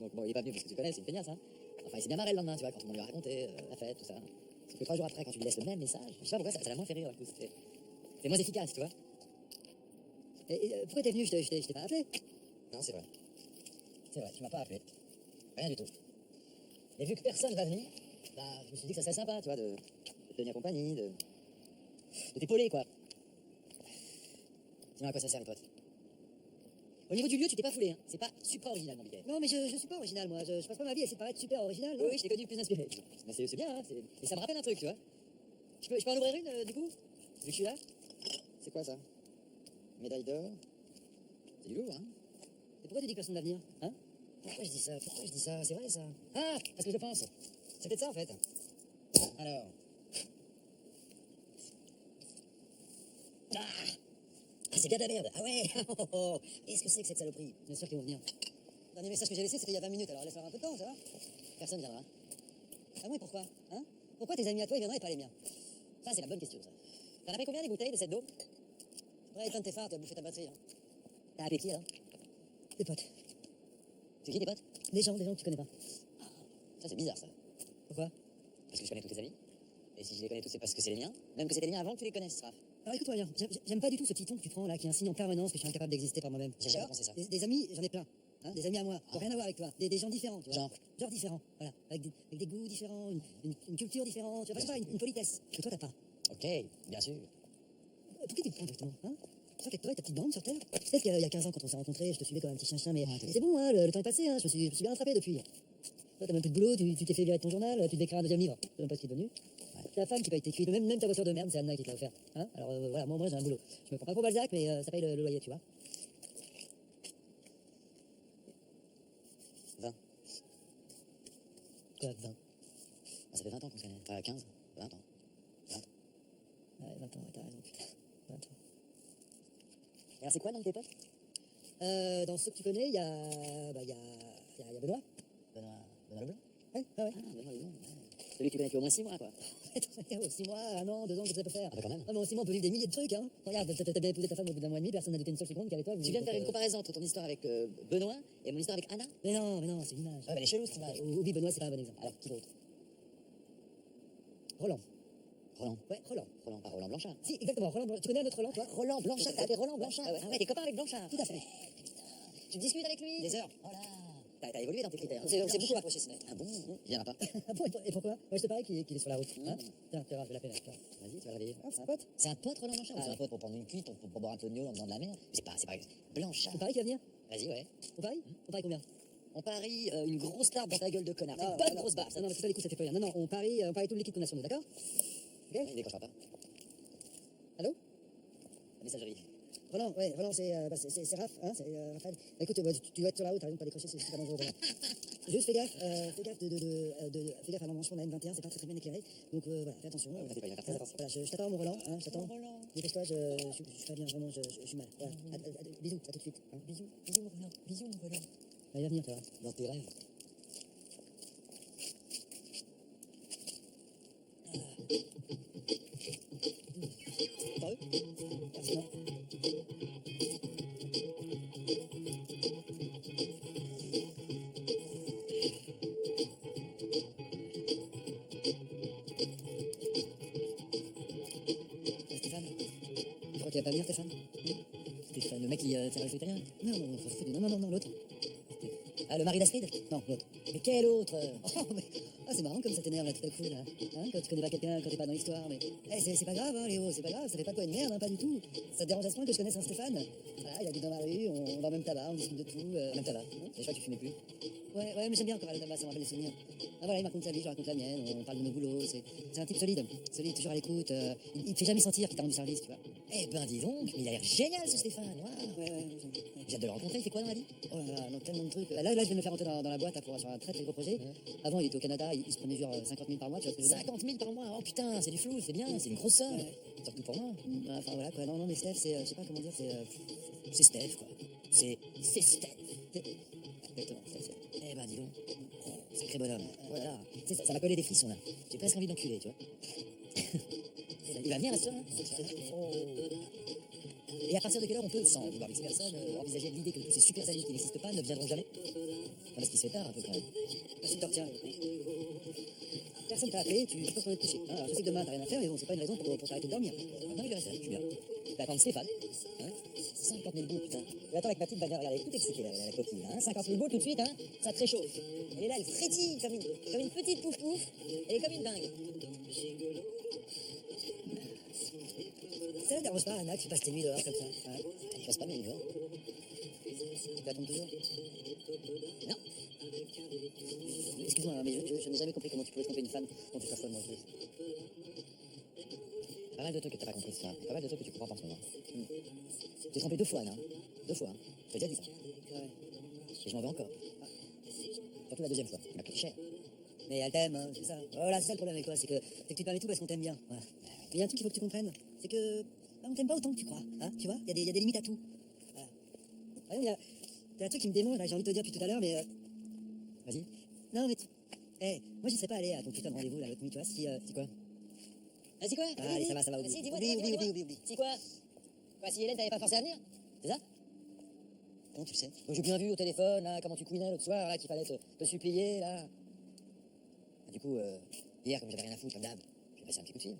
Donc, bon, il est pas venu parce que tu connais, c'est une feignasse, hein. Enfin, il s'est bien marré le lendemain, tu vois, quand on lui a raconté la fête, tout ça. Sauf que 3 jours après, quand tu lui laisses le même message, je sais pas pourquoi, ça l'a moins fait rire, du coup. C'est moins efficace, tu vois. Et pourquoi t'es venu? Je t'ai pas appelé. Non, c'est vrai. C'est vrai, tu m'as pas appelé. Rien du tout. Et vu que personne va venir, bah, je me suis dit que ça serait sympa, tu vois, de tenir compagnie, de t'épauler, quoi. Dis-moi à quoi ça sert, les potes. Au niveau du lieu, tu t'es pas foulé, hein. C'est pas super original, mon biquet. Non, mais je suis pas original, moi. Je passe pas ma vie à essayer de paraître super original. Non. Oui, je t'ai connu plus inspiré. Mais c'est bien, hein. Et ça me rappelle un truc, tu vois. Je peux en ouvrir une, du coup? Vu que je suis là? C'est quoi, ça? Médaille d'or. C'est du lourd, hein. Et pourquoi tu dis que personne va venir? Hein? Pourquoi je dis ça? Pourquoi je dis ça? C'est vrai, ça. Ah, parce que je pense. C'est peut-être ça, en fait. Alors. Ah, c'est bien de la merde. Ah ouais. Qu'est-ce que c'est que cette saloperie? Bien sûr qu'ils vont venir. Le dernier message que j'ai laissé, c'était il y a 20 minutes, alors laisse-leur un peu de temps, ça va? Personne viendra. Ah oui, pourquoi? Hein? Pourquoi tes amis à toi, ils viendraient et pas les miens? Ça, c'est la bonne question, ça. T'en as pris combien des bouteilles de cette d'eau? Ouais, éteins tes phares, tu vas bouffer ta batterie, là. T'as appelé qui, alors? Tes potes. C'est qui, tes potes? Des gens que tu connais pas. Ça, c'est bizarre, ça. Pourquoi? Parce que je connais tous tes amis. Et si je les connais tous, c'est parce que c'est les miens. Même que c'était les miens avant que tu les connaisses, Raph. Alors écoute-moi bien, j'aime pas du tout ce petit ton que tu prends là, qui est un signe en permanence que je suis incapable d'exister par moi-même. J'ai jamais D'accord? pensé ça. Des amis, j'en ai plein. Hein, des amis à moi, qui n'ont rien à voir avec toi. Des gens différents, tu vois. Genre différents, voilà. Avec des goûts différents, une culture différente, tu vois, pas, une politesse que toi t'as pas. Ok, bien sûr. Pour qui tu te prends exactement, hein? Toi, avec toi et ta petite bande sur Terre? Peut-être qu'il y a 15 ans, quand on s'est rencontrés, je te suivais comme un petit chien, mais c'est bon, hein, le temps est passé, hein, je me suis bien rattrapé depuis. Toi, t'as même plus de boulot, tu t'es fait virer de ton journal, tu devais écrire un deuxième livre, je sais même pas ce qui est devenu. Ta femme qui paye tes cuites, même ta voiture de merde, c'est Anna qui te l'a offert. Hein, alors voilà, moi j'ai un boulot. Je me prends pas pour Balzac, mais ça paye le loyer, tu vois. 20. Quoi, 20? Ah, ça fait 20 ans qu'on se connaît. Enfin, 15, 20 ans. 20 ans. Ouais, 20 ans, ouais, t'as raison, putain. 20 ans. Et alors, c'est quoi, dans tes potes? Dans ceux que tu connais, il y a Benoît. Benoît Leblanc? Ouais. Ah, Benoît Leblanc, ouais. Celui que tu connais depuis au moins 6 mois, quoi. Attends, 6 mois, 1 an, 2 ans, qu'est-ce que ça peut faire? Ah, bah, quand même. Non, mais en 6 mois, on peut vivre des milliers de trucs, hein. Regarde, t'as bien épousé ta femme au bout d'un mois et demi, personne n'a douté une seule seconde qu'elle et toi. Tu viens de faire une comparaison entre ton histoire avec Benoît et mon histoire avec Anna? Mais non, c'est une image. Ouais, mais elle est chelou, cette image. Oui, Benoît, c'est pas un bon exemple. Alors, qui d'autre? Roland. Roland. Ouais, Roland. Roland, pas Roland Blanchard. Si, exactement, Roland. Tu connais un autre Roland, toi? Roland Blanchard, t'as appelé Roland Blanchard. Ah ouais, t'es copain avec Blanchard. Tout à fait. Tu discutes avec lui? Des heures. Voilà. T'as évolué dans tes critères. On s'est beaucoup rapprochés, ce mec. Ah bon? Il viendra pas. Ah bon, et pourquoi? Moi, je te parie qu'il est sur la route. Hein? Tiens, tu vas voir, je vais l'appeler là. Vas-y, tu vas le réveiller. Ah, c'est un pote? C'est un pote, Roland Blanchard, ou c'est un pote pour prendre une cuite, pour boire un peu de mieux en faisant de la merde? C'est pas Blanchard. On parie qu'il va venir? Vas-y, ouais. On parie? On parie combien? On parie une grosse tarte dans ta gueule de connard. Ah, Une bonne non, grosse barre. Non, mais c'est pas les coups, ça fait pas rien. Non, on parie tout le liquide qu'on a sur nous, d'accord? Ok? Il décrochera pas. Allô? La messagerie. Roland, ouais, Roland, c'est Raph, hein, c'est Raphaël. Bah, écoute, tu dois être sur la route, t'as raison de pas décrocher, c'est super dangereux. Voilà. Juste fais gaffe à l'embranchement de la N21, c'est pas très bien éclairé. Donc voilà, fais attention. T'inquiète pas, il va faire très attention. Voilà, je t'attends, mon Roland, hein, je t'attends. Roland. Dépêche-toi, je suis pas bien, vraiment, je suis mal. Voilà. Bisous, à tout de suite. Hein. Bisous, mon Roland. Bisous, mon Roland. Il va venir, tu vois. Dans tes rêves. T'as vu? Merci, non. vas pas venir, Stéphane? Stéphane, le mec qui tire le italien. Non, l'autre. Ah, le mari d'Astrid? Non, l'autre. Mais quel autre? C'est marrant comme ça t'énerve là tout à coup là. Hein, quand tu connais pas quelqu'un, quand t'es pas dans l'histoire, mais. C'est pas grave, hein, Léo, c'est pas grave, ça fait pas de toi une merde, hein, pas du tout. Ça te dérange à ce point que je connaisse un Stéphane? Voilà, il habite dans la rue, on va au même tabac, on discute de tout. Même tabac. Et je crois que tu fumais plus. Ouais, mais j'aime bien encore aller au tabac, ça me rappelle des souvenirs. Ah voilà, il me raconte sa vie, je raconte la mienne, on parle de nos boulots, c'est un type solide, toujours à l'écoute, il te fait jamais sentir qu'il t'a rendu service, tu vois. Eh ben, dis donc, mais il a l'air génial ce Stéphane. Waouh. Ouais. J'ai hâte de le rencontrer, il fait quoi dans la vie? Oh là là, non, tellement de trucs. Là, je viens de me faire rentrer dans la boîte là, sur un très très gros projet. Avant, il était au Canada, il se prenait genre 50 000 par mois, tu vois ce que je veux dire? 50 000 par mois, oh putain, c'est du flou, c'est bien, c'est une grosse somme. Surtout pour moi. Enfin voilà quoi, non, mais Steph, je sais pas comment dire, C'est Steph, quoi. C'est Steph. Exactement, Steph, Eh ben, dis donc. Sacré bonhomme. Voilà. Tu sais, ça m'a collé des frissons, là. J'ai presque envie d'enculer, tu vois. Il va venir, là, ce soir, hein? Et à partir de quelle heure on peut, sans vouloir vexer personne, envisager l'idée que tous ces super amis qui n'existent pas ne viendront jamais? Parce qu'il se fait tard, un peu, quand même. Merci de te retiens. Personne t'a appelé, tu peux retourner te coucher. Hein, alors, je sais que demain t'as rien à faire, mais bon, c'est pas une raison pour t'arrêter de dormir. Non, il va rester là, je suis bien. Je vais attendre Stéphane. Hein, 50 000 boules, putain. Je vais attendre avec ma petite bagarre. Regardez, tout expliqué, la coquine. Hein, 50 000 boules tout de suite, hein, ça te réchauffe. Elle est là, elle frétille comme une petite pouf-pouf. Elle est comme une dingue. Ça ne dérange pas, Anna, que tu passes tes nuits dehors comme ça. Hein. Je passe pas mes nuits dehors. Tu t'attends toujours? Non. Excuse-moi, mais je n'ai jamais compris comment tu pouvais tromper une femme dont tu es folle, moi. Il y a pas mal de trucs que t'as pas compris, ça. Il y a pas mal de trucs que tu comprends pas en ce moment. J'ai trompé 2 fois, là. 2 fois. Hein. J'ai déjà dit ça. Ouais. Et je m'en veux encore. Surtout la deuxième fois. Il m'a coûté cher. Mais elle t'aime, hein, c'est ça. Voilà, c'est ça le problème avec toi, c'est que tu permets tout parce qu'on t'aime bien. Ouais. Mais il y a un truc qu'il faut que tu comprennes, c'est que on t'aime pas autant que tu crois. Hein, tu vois, il y a des limites à tout. Voilà. Il y a un truc qui me démange, là, j'ai envie de te dire depuis tout à l'heure, mais. Vas-y. Non, mais moi j'y serais pas allé à ton putain de rendez-vous là l'autre nuit, tu vois, si. C'est quoi? Vas-y, quoi? Ah, allez, ça va, oublie. Vas-y, dis-moi, Oublie. Si quoi? Quoi, si Hélène t'avait pas forcé à venir? C'est ça? Comment tu le sais? J'ai bien vu au téléphone, là, comment tu couinais l'autre soir, là, qu'il fallait te supplier, là. Ah, du coup, hier, comme j'avais rien à foutre, comme d'hab, j'ai passé un petit coup de fil.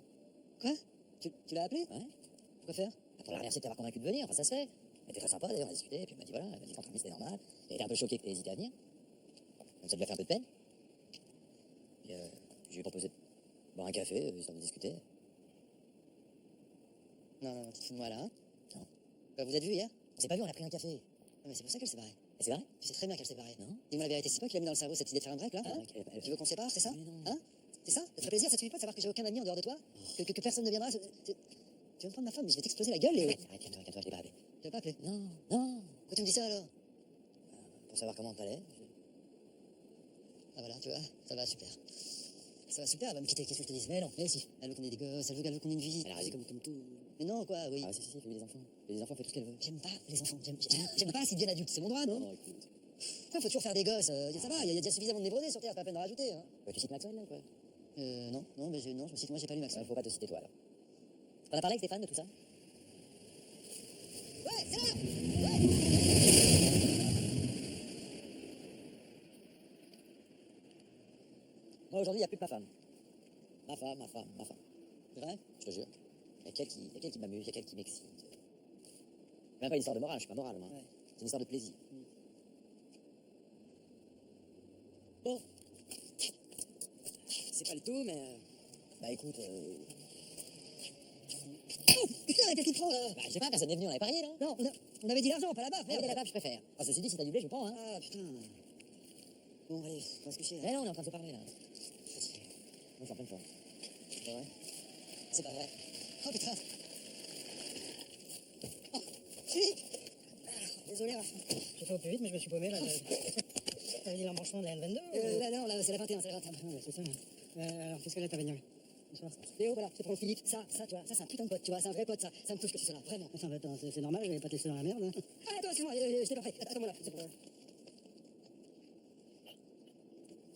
Quoi? Tu l'as appelé? Ouais. Pourquoi faire? Pour la remercier de t'avoir convaincu de venir, enfin, ça se fait. Elle était très sympa, d'ailleurs, on a discuté, puis elle m'a dit, voilà, elle m'a dit qu'entre amis, c'était normal. Elle était un peu choquée que t'aies hésité à venir. Donc ça lui a fait un peu de peine. Et je lui ai proposé de boire un café, histoire de discuter. Non, tu te fous de moi là, hein? Non. Vous êtes vu hier? On s'est pas vu, on a pris un café. Non, mais c'est pour ça qu'elle s'est barrée. Et c'est vrai? Tu sais très bien qu'elle s'est barrée. Non. Dis-moi la vérité, c'est toi qui l'as mis dans le cerveau cette idée de faire un break là? Ah, Hein? elle- Tu veux qu'on se sépare, c'est ça? Mais non. Hein? C'est ça? Ça te ferait plaisir, ça te suffit pas de savoir que j'ai aucun ami en dehors de toi? Que personne ne viendra? Tu veux me prendre ma femme, mais je vais t'exploser la gueule, Léo! Arrête, calme-toi, je t'ai pas appelé. Tu l'as pas appelé? Non. Pourquoi tu me dis ça alors? Pour savoir comment t'allais. Ah voilà, tu vois, ça va super. Ça va super, elle va me quitter, qu'est-ce que je te dis? Mais non, mais si, elle veut qu'on ait des gosses, elle veut qu'on ait une vie. Elle a raison. comme tout. Mais non, quoi, oui. Ah, si, fais des enfants. Fais des enfants, fais tout ce qu'elle veut. J'aime pas les enfants, j'aime pas s'ils deviennent adultes, c'est mon droit, non? Oh, écoute. Pourquoi faut toujours faire des gosses? Ça va, il y a déjà suffisamment de névrosés sur Terre, pas la peine d'en rajouter, hein. Ouais, tu cites Maxwell, là, ou quoi? Non, je me cite, moi j'ai pas lu Maxwell. Faut pas te citer, toi, alors. T'en as parlé avec Stéphane de tout ça? Ouais, c'est là! Moi, aujourd'hui, il n'y a plus que ma femme. Ma femme. C'est vrai? Je te jure. Il y a qu'elle qui m'amuse, il y a qu'elle qui m'excite. C'est même pas une histoire de morale, je suis pas moral, moi. Ouais. C'est une histoire de plaisir. Bon. C'est pas le tout, mais... Bah écoute... Oh, putain, qu'est-ce qu'il te prend là? Bah je sais pas, personne n'est venu, on avait parié, non? Non, on avait dit l'argent, pas la baffe, Ah, merde. la baffe, je préfère. Ah, ceci dit, si t'as du blé, je prends, hein. Ah, putain. Bon, allez, on va se coucher. Mais non, on est en train de se parler, là. Moi, je suis en pleine forme. C'est vrai? C'est pas vrai. Oh putain. Oh, Philippe. Désolé, hein. J'ai fait au plus vite, mais je me suis paumé là. T'avais dit l'embranchement de la N22 Là, non, là, c'est la 21, c'est la 21. Ouais, c'est ça. Alors, qu'est-ce que là, t'as venir? Léo, voilà, je prends Philippe. Ça, tu vois, ça, c'est un putain de pote, tu vois, c'est un vrai pote, ça. Ça me touche que tu sois là, vraiment. Attends, c'est normal, je vais pas te laisser dans la merde. Hein. Ah, attends, excuse-moi, je t'ai pas fait. Attends-moi là, c'est pour.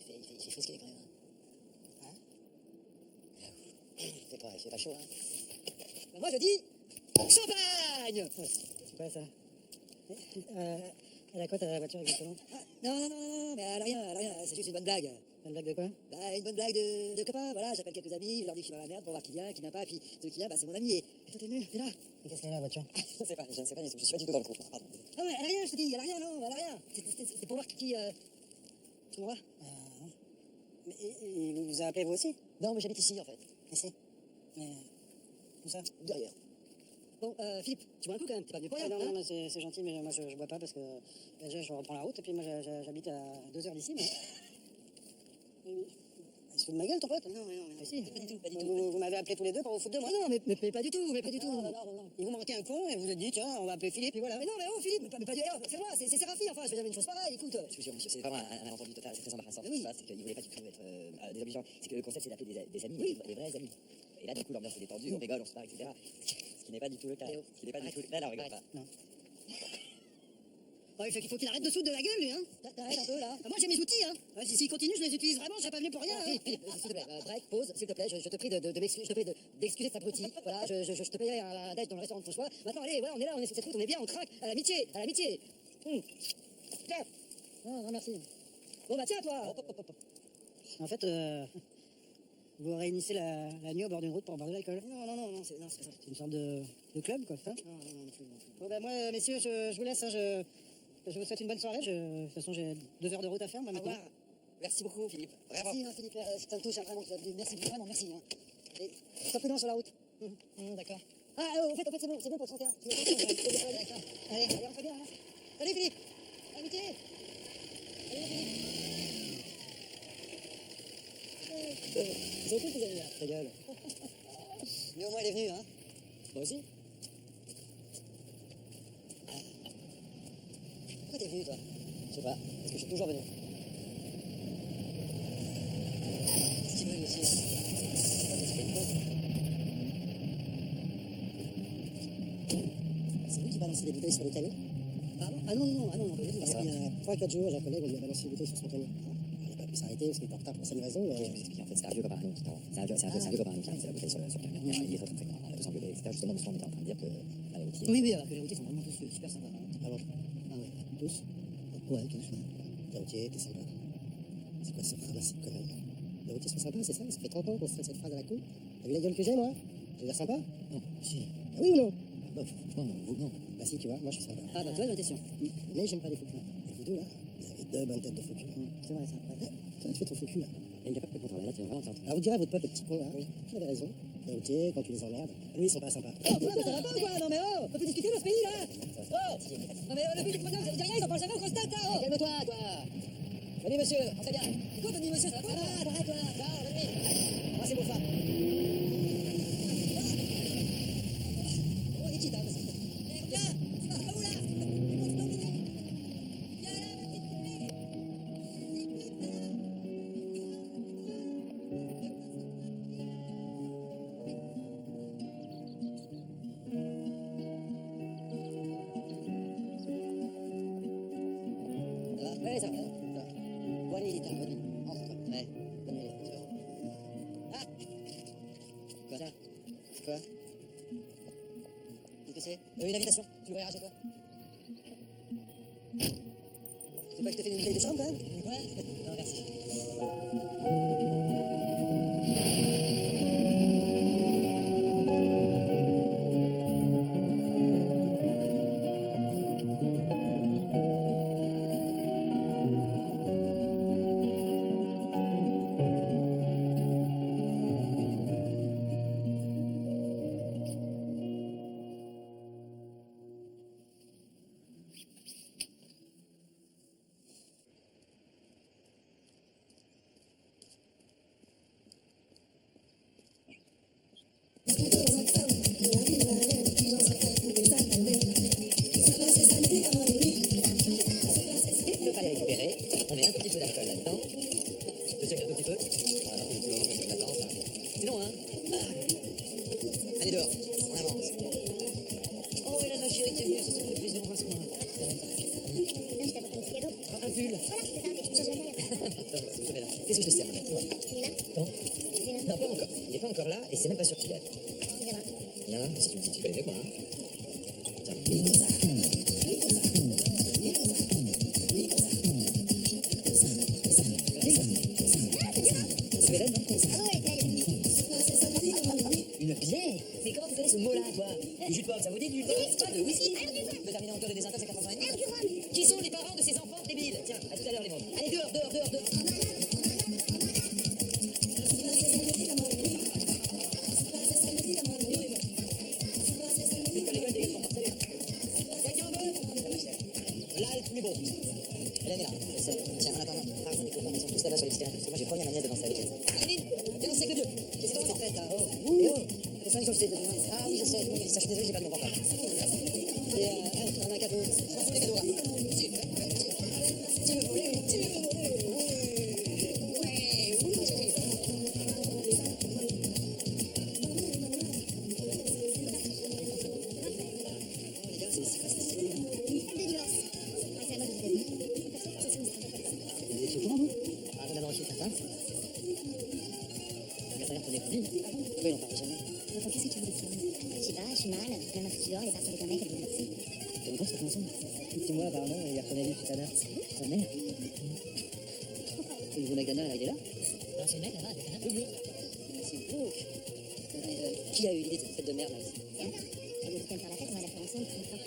Il fait frisquer, quand même. Hein? Il fait pas chaud, hein. Bah, moi, je dis. Champagne! Ouais, c'est quoi ça? Elle a quoi ta voiture exactement? Non, mais elle a rien, c'est juste une bonne blague. Une blague de quoi? Bah, une bonne blague de copain, voilà, j'appelle quelques amis, je leur dis que je suis dans la merde pour voir qui vient, qui vient pas, et puis celui qui vient, bah, c'est mon ami, et toi t'es venu, t'es là. Mais qu'est-ce qu'elle a la voiture? Je sais pas, je suis pas du tout dans le coup. Pardon. Non, mais elle a rien, je te dis, elle a rien, non, elle a rien. C'était pour voir qui, tu vois? Mais il vous a appelé vous aussi? Non, mais j'habite ici, en fait. Ici? Mais où ça? Derrière. Bon, Philippe, tu bois un coup quand même, t'es pas venu pour rien, Non, hein? non, c'est gentil, mais moi je bois pas parce que déjà je reprends la route et puis moi j'habite à 2 heures d'ici. Mais... Il se fout de ma gueule ton pote? Non, Mais si. pas du tout, pas du tout. Vous m'avez appelé tous les deux pour vous foutre de moi? Non, mais pas du tout, mais pas du tout. Non. Et vous manquez un con et vous vous êtes dit, tiens, on va appeler Philippe et voilà. Mais non, mais oh Philippe, mais pas du tout. C'est moi, c'est Séraphine, enfin, je vais dire une chose pareille, écoute. Je suis sûr, monsieur, c'est vraiment un malentendu total, c'est très embarrassant. Mais oui. C'est qu'il voulait pas du tout être désobligeant. C'est que le concept, c'est d'appeler des amis, Oui. des vrais amis. Et là, du coup, l'ambiance est détendue, on rigole, on se marre, etc. Ce qui n'est pas du tout le cas. Léo, Ce qui n'est pas du tout le cas. Là, on rigole pas. Non. Oh, il faut qu'il arrête de souder de la gueule, lui, hein. T'arrêtes un peu, là. Moi, j'ai mes outils, hein. S'il continue, je les utilise vraiment, je serais pas venu pour rien. Hein. Philippe, s'il te plaît, break, pause, s'il te plaît, je te prie d'excuser cet abruti. Voilà, je te payerai un date dans le restaurant de ton choix. Maintenant, allez, voilà, on est là, on est sur cette route, on est bien, on craque. À l'amitié, à l'amitié. Tiens. Non, merci. Bon, bah, tiens, toi. En fait, vous réunissez la nuit au bord d'une route pour boire de l'alcool. Non, c'est pas ça. C'est une sorte de club, quoi, ça? Non, plus. Bon, ben moi, messieurs, je vous laisse, hein, je vous souhaite une bonne soirée. De toute façon, j'ai 2 heures de route à faire, moi, Au maintenant. revoir. Merci beaucoup, Philippe. Vraiment. Merci, hein, Philippe, ça me touche, hein, vraiment. Merci, vraiment, merci. Hein. Et sois prudent sur la route. D'accord. Ah, en fait, c'est bon pour le 31. D'accord. Allez, on fait bien. Hein. Salut, Philippe. Amitié. Salut, Philippe. C'est cool, tes amis, là. Ta gueule. Mais au moins, elle est venue, hein. Moi aussi. Pourquoi t'es venu, toi? Je sais pas, parce que je suis toujours venu. Si tu veux, lui aussi. Hein. C'est vous qui balancez des bouteilles sur les canaux? Pardon? Ah non, Il y a 3-4 jours, j'ai un collègue, on lui a balancé des bouteilles sur son canot. Il n'a pas pu s'arrêter parce qu'il était en retard pour sa livraison. Je vais vous expliquer, en fait, c'est un vieux copain à nous qui c'est un vieux copain à nous qui a laissé la bouteille sur le camion. Il est très fréquent. On a tous engueulé, etc. Justement, nous on était en train de dire que la routier. Oui, alors que les routiers sont vraiment tous super sympas. Hein. Ah bon? Ah ouais. Tous? Ouais, tous. Les routiers, t'es sympa. C'est quoi ce ramassé de conneries? Les routiers sont sympas, c'est ça? Ça fait 30 ans qu'on se fait cette phrase à la con. T'as vu la gueule que j'ai, moi? Je veux dire sympa? Non, si. Ah oui ou non? Bof, non, vous, non. Bah si, tu vois, moi je suis sympa. Ah bah toi, j'en étais sûr. Mais j'aime pas les faux culs. Et vous deux, là, vous avez 2 bonnes têtes de faux culs. C'est vrai, ça. Ouais. Toi, tu fais ton faux cul, là. Et il n'y a pas que le contrôle, là, tu es vraiment en train de. Alors, vous direz à votre pote, le petit con, là, qu'il avait raison. Les routiers, quand tu les emmerdes, lui, ils sont pas sympas. Oh, mais ça va pas ou quoi? Non mais oh, on peut discuter dans ce pays là. Oh, non mais le but du programme, ça veut dire rien, ils en parlent jamais au constat, oh. Calme-toi, toi. Venez, monsieur, on fait bien. C'est quoi ton dit monsieur, ça va pas? Arrête toi. Ciao, bonne nuit. Moi c'est vos femmes. Oh, il est quitte, hein. Viens, tu vas où là? Ouais, ça va. Bonne nuit, Lita, bonne nuit. Entre-toi. Ouais, bonne nuit. Ah! Quoi ça? Quoi? Qu'est-ce que c'est? Une invitation. Tu l'ouvriras chez toi? C'est pas que je te fais une bouteille de chambre quand même? Ouais? Non, merci. Le palais récupéré, on met un petit peu d'alcool là-dedans. Je check un tout petit peu. Voilà, un petit peu long, on attend, ça. C'est long, hein? Ah. Allez dehors, on avance. Oh, et là, ma chérie, t'es venue, ça fait plaisir, embrasse-moi. Un pull. Qu'est-ce que je te sers? Non, non, pas encore. Il n'est pas encore là et c'est même pas sûr qu'il y a. Il y en a un, si tu me dis, tu connais mieux que moi. Hein. Tiens. Hélène, non? Ah ouais, là, il y a une musique. Une bière? Mais comment tu connais ce mot-là, toi? Du jus de pomme, ça vous dit du jus de pomme? Pas de whisky? De terminer en cœur de désintox à 4 ans et demi? Qui sont les parents de ces enfants débiles? Tiens, à tout à l'heure, les mômes. Allez, dehors, dehors, dehors, dehors. Là, tous les beaux. Hélène est là. Tiens, en attendant, par contre, ils sont tous là-bas sur les petits terrains. Parce que moi, j'ai promis à ma nièce de danser avec elle. Aline, viens danser avec le Dieu. Qu'est-ce que c'est en fait, là? Oh, oh, les cinq sur le site. Ah oui, je sais. Oui, ça, je suis désolé, j'ai pas de mon portable. Et on a un cadeau. Prends les cadeaux, là. Si vous voulez, si vous voulez. Ouais, oui, les gars, c'est quoi ça? De divorce. Ouais, c'est la mode aux États-Unis. C'est sinistre. Vous étiez au courant, vous? Avant d'avoir reçu ta femme? La salaire prenait plus. Pourquoi ils n'en parlaient jamais? Enfin, qu'est-ce que tu veux dire? Je sais pas, je suis mal. Même un foutu dehors, il est parti avec un mec, elle dit merci. Ça fait longtemps que ça fait ensemble. Plus de 6 mois, apparemment, et il reprenait lui tout à l'heure. Sa mère. Et le nouveau mec d'Anna, là, il est là? Non, c'est le mec là-bas, avec un Le bleu. C'est glauque. Qui a eu l'idée de cette fête de merde, là? C'est Anna. Elle lui a dit qu'elle me faire la fête, on va la faire ensemble, une fois.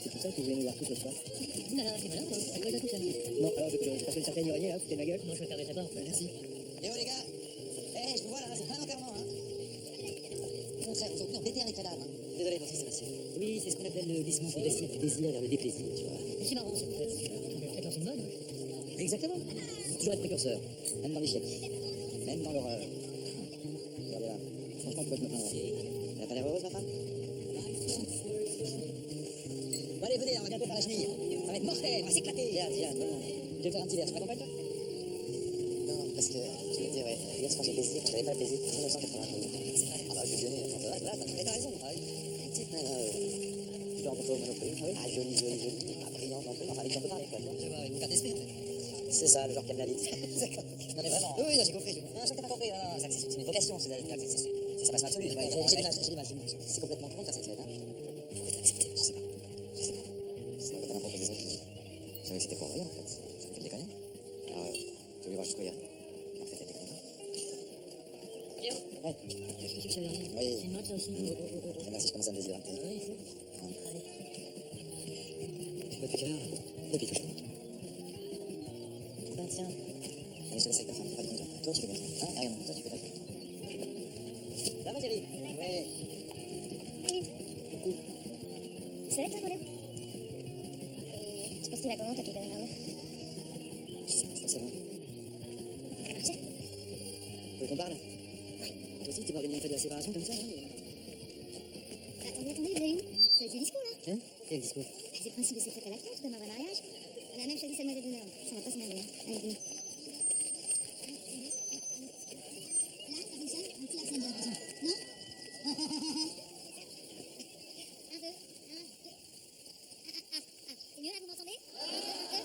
C'est pour ça que vous voulez nous voir tous le soir. Non, non, c'est malin, quoi. Ça pourrait être tout Non, alors je passe une certaine oreiller, là, vous foutez de ma gueule. Non, je me perdrai pas. Merci. Eh oh les gars, eh je vous vois là, c'est pas un enterrement hein. Au contraire, aujourd'hui on déterre les cadavres. Hein. Désolé pour ce qui s'est passé. Oui, c'est ce qu'on appelle le glissement progressif du désir vers le déplaisir, tu vois. Mais c'est marrant, ça peut être. Peut-être lancer une mode. Exactement. Faut toujours être précurseur, même dans l'échec, même dans l'horreur. Regardez là, franchement, pourquoi je me plaindrais? Elle a pas l'air heureuse, ma femme? Bon allez, venez, on va bientôt faire la chenille. Ça va être mortel, on va s'éclater. Viens, bon. Je vais faire un petit verre, tu m'accompagnes toi? Non, parce que, je veux dire, ouais, hier soir j'ai plaisir, j'avais pas le plaisir, 1992. Ah bah, je suis venu, là, t'as raison, ouais. Je peux rencontrer au Monopoly, ah, joli, ah, brillant, enfin, avec qui on peut parler, quoi. Je vois, avec mon carte d'esprit, en fait. C'est ça, le genre qui aime la vie. Non, mais vraiment. Oui, j'ai compris. Non, je t'ai pas compris, non, c'est une vocation, c'est ça passe absolu. J'ai l'image. C'est complètement con de faire cette fête, hein. Pourquoi t'as accepté? Je sais pas. C'est ma proposition. Je savais que c'était pour rien, en fait. Je me déconner. Alors, tu voulais voir jusqu'où hier. En fait, t'étais content. Léo, Ouais. qu'est-ce que tu veux dire? Oui. C'est une mode, ça aussi. Merci, je commence à me déshydrater. Oui, il faut. Allez. Depuis quelle heure? Depuis toujours. Ben tiens. Allez, je te laisse avec ta femme, pas de compte. Toi, tu fais quoi? Hein? Rien, toi, tu fais pas. Ça va, chérie? Ouais. Je te laisse, toi, Léo. Tu penses qu'il va comment, toi, qui est quand même là-haut? Je sais pas, c'est bon. Ça va marcher? Tu veux qu'on parle? Toi aussi, tu vas organiser une fête de la séparation comme ça, hein? Attendez, vous avez où? Ça va être le discours, là? Hein? Quel discours? C'est le principe de cette fête à la carte, comme un vrai mariage. On a même choisi sa demoiselle d'honneur. Ça va pas s'en aller, hein. Allez, venez. Là, ça fonctionne? Un petit accent de attention. Non? Un, deux. C'est mieux, là, vous m'entendez?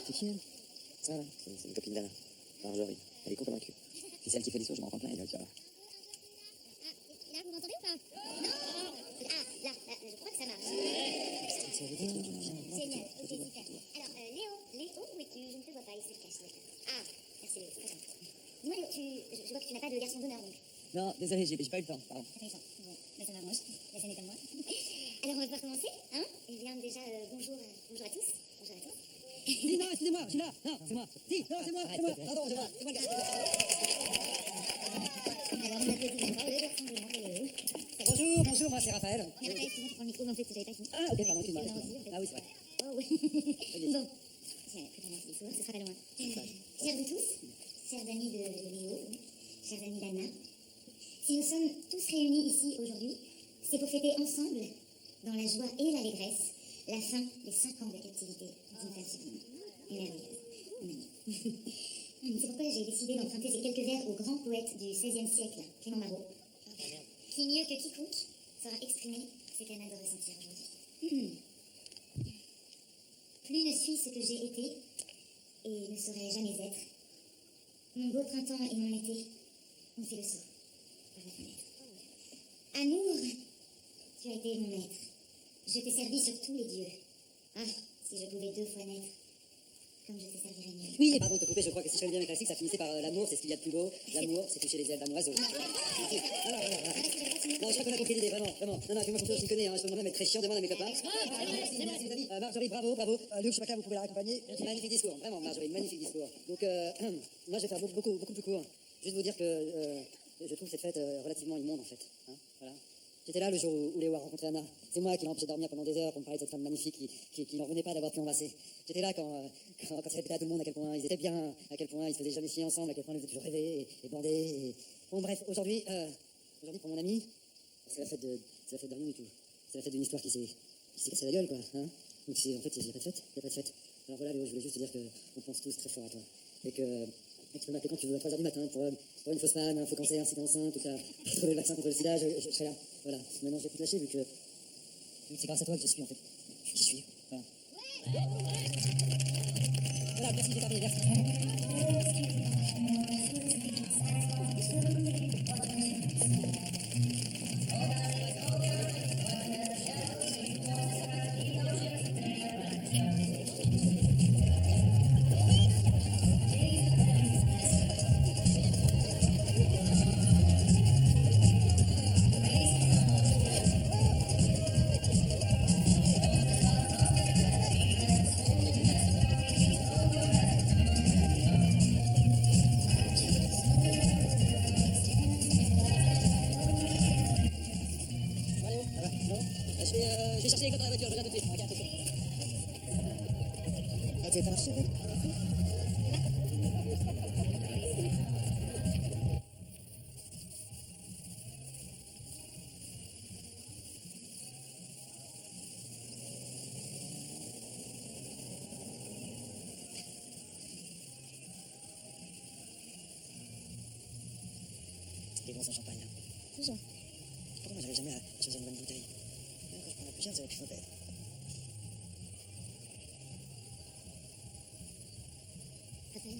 C'est qui, elle? Ça, là? C'est une copine d'Anna. Marjorie. Elle est convaincue. Si c'est elle qui fait l'histoire, je m'en rends plein, elle va le faire. Là, vous m'entendez ou pas? Non? Là, je crois que ça marche. Génial, ok, super. Alors, Léo, où es-tu? Je ne te vois pas, il se cache. Ah, merci Léo, c'est très gentil. Dis-moi Léo, je vois que tu n'as pas de garçon d'honneur, donc. Non, désolé, j'ai pas eu le temps, pardon. Intéressant. Bon, ben ça m'arrange. La scène est à moi. Alors, on va pouvoir commencer, hein? Eh bien, déjà, bonjour à tous. Bonjour à tous. Si, non, excusez-moi, je suis là. Non, c'est moi. Si, non, c'est moi. Pardon, c'est moi. Alors, on applaudit d'abord le garçon d'honneur de Léo. Bonjour, moi c'est Raphaël. Mais Raphaël, excuse-moi, tu prends le micro, mais en fait, j'avais pas fini. Ah, ok, pardon, excuse-moi. Excuse-moi aussi, en fait. Ah oui, c'est vrai. Oh oui. Bon, j'ai préparé un petit discours, ce sera pas loin. Chers vous tous, chers amis de Léo, chers amis d'Anna, si nous sommes tous réunis ici aujourd'hui, c'est pour fêter ensemble, dans la joie et l'allégresse, la fin des 5 ans de captivité d'une femme sublime et merveilleuse. C'est pourquoi j'ai décidé d'emprunter ces quelques vers au grand poète du XVIe siècle, Clément Marot, qui mieux que quiconque saura exprimer ce qu'Anna doit ressentir aujourd'hui. Plus ne suis ce que j'ai été et ne saurais jamais être. Mon beau printemps et mon été ont fait le saut par la fenêtre. Amour, tu as été mon maître. Je t'ai servi sur tous les dieux. Ah, si je pouvais 2 fois naître. comme je disais ça, Virginie. Oui, et pardon de te couper, je crois que si je fais bien mes classiques, ça finissait par l'amour, c'est ce qu'il y a de plus beau. L'amour, c'est toucher les ailes d'un oiseau. Merci. Voilà. Non, je crois qu'on a compris l'idée, vraiment. Non, fais-moi confiance, je m'y connais, hein. Je peux même être très chiant, demande à mes copains. Merci, les amis. Marjorie, bravo. Luc, je sais pas quand vous pouvez la raccompagner. Magnifique discours, vraiment, Marjorie, magnifique discours. Donc, moi, je vais faire beaucoup plus court. Juste vous dire que je trouve cette fête relativement immonde, en fait. Hein, voilà. J'étais là le jour où Léo a rencontré Anna. C'est moi qui l'ai empêché de dormir pendant des heures pour me parler de cette femme magnifique qui n'en revenait pas d'avoir pu embrasser. J'étais là quand il répétait à tout le monde à quel point ils étaient bien, à quel point ils se faisaient jamais chier ensemble, à quel point ils faisaient toujours rêver et bander. Bon, bref, aujourd'hui, pour mon ami, c'est la fête de rien du tout. C'est la fête d'une histoire qui s'est cassée la gueule, quoi. Hein. Donc, en fait, il n'y a pas de fête. Alors voilà, Léo, je voulais juste te dire qu'on pense tous très fort à toi. Et que tu peux m'appeler quand tu veux, à 3h du matin, pour une fausse panne, un faux cancer, si t'es enceinte, ou t'as trouvé le vaccin contre le sida, je serai là. Voilà. Maintenant, je vais tout lâcher, vu que c'est grâce à toi que je suis, en fait. Qui suis. Voilà. Voilà, merci, j'ai terminé, merci. Je vais chercher les codes dans la voiture, je viens tout de suite. Regarde, attention. Ah, tu veux pas marcher, oui? C'était bon, son champagne, là. Toujours. Pourquoi moi, j'arrive jamais à choisir une bonne bouteille? Même quand je prends la plus chère, c'est plus mauvaise. Raphaël.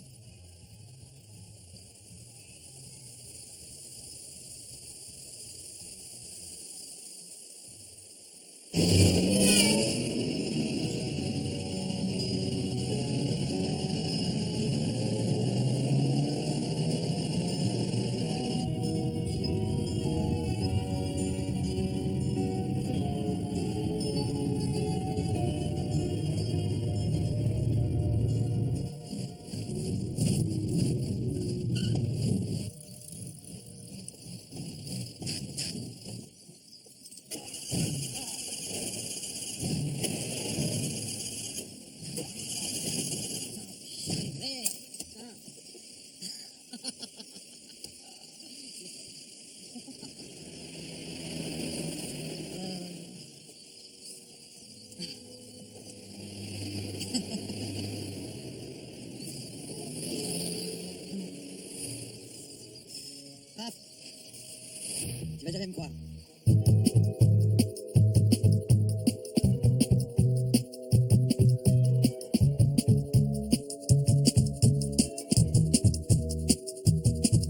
Tu vas jamais me croire.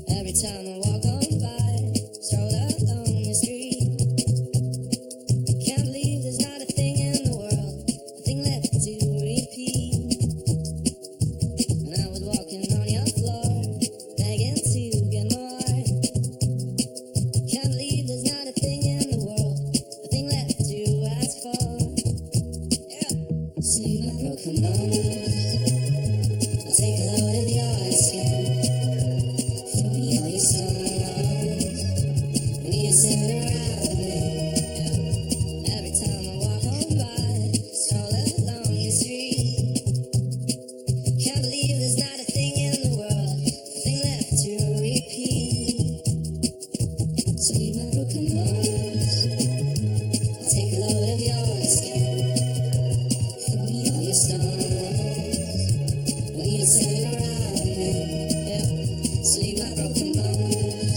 Every time I walk on by, stroll along the street, can't believe there's not a thing in the world, a thing left to repeat. And I was walking on your floor, begging to get more. Can't believe there's not a thing in the world, a thing left to ask for. Yeah. See my broken bones, I'll take a load of your skin. Show me all your songs, and you sing around me. Every time I walk on by, stroll along your street, can't believe there's not a thing in the world, a thing left to repeat. So leave my broken bones.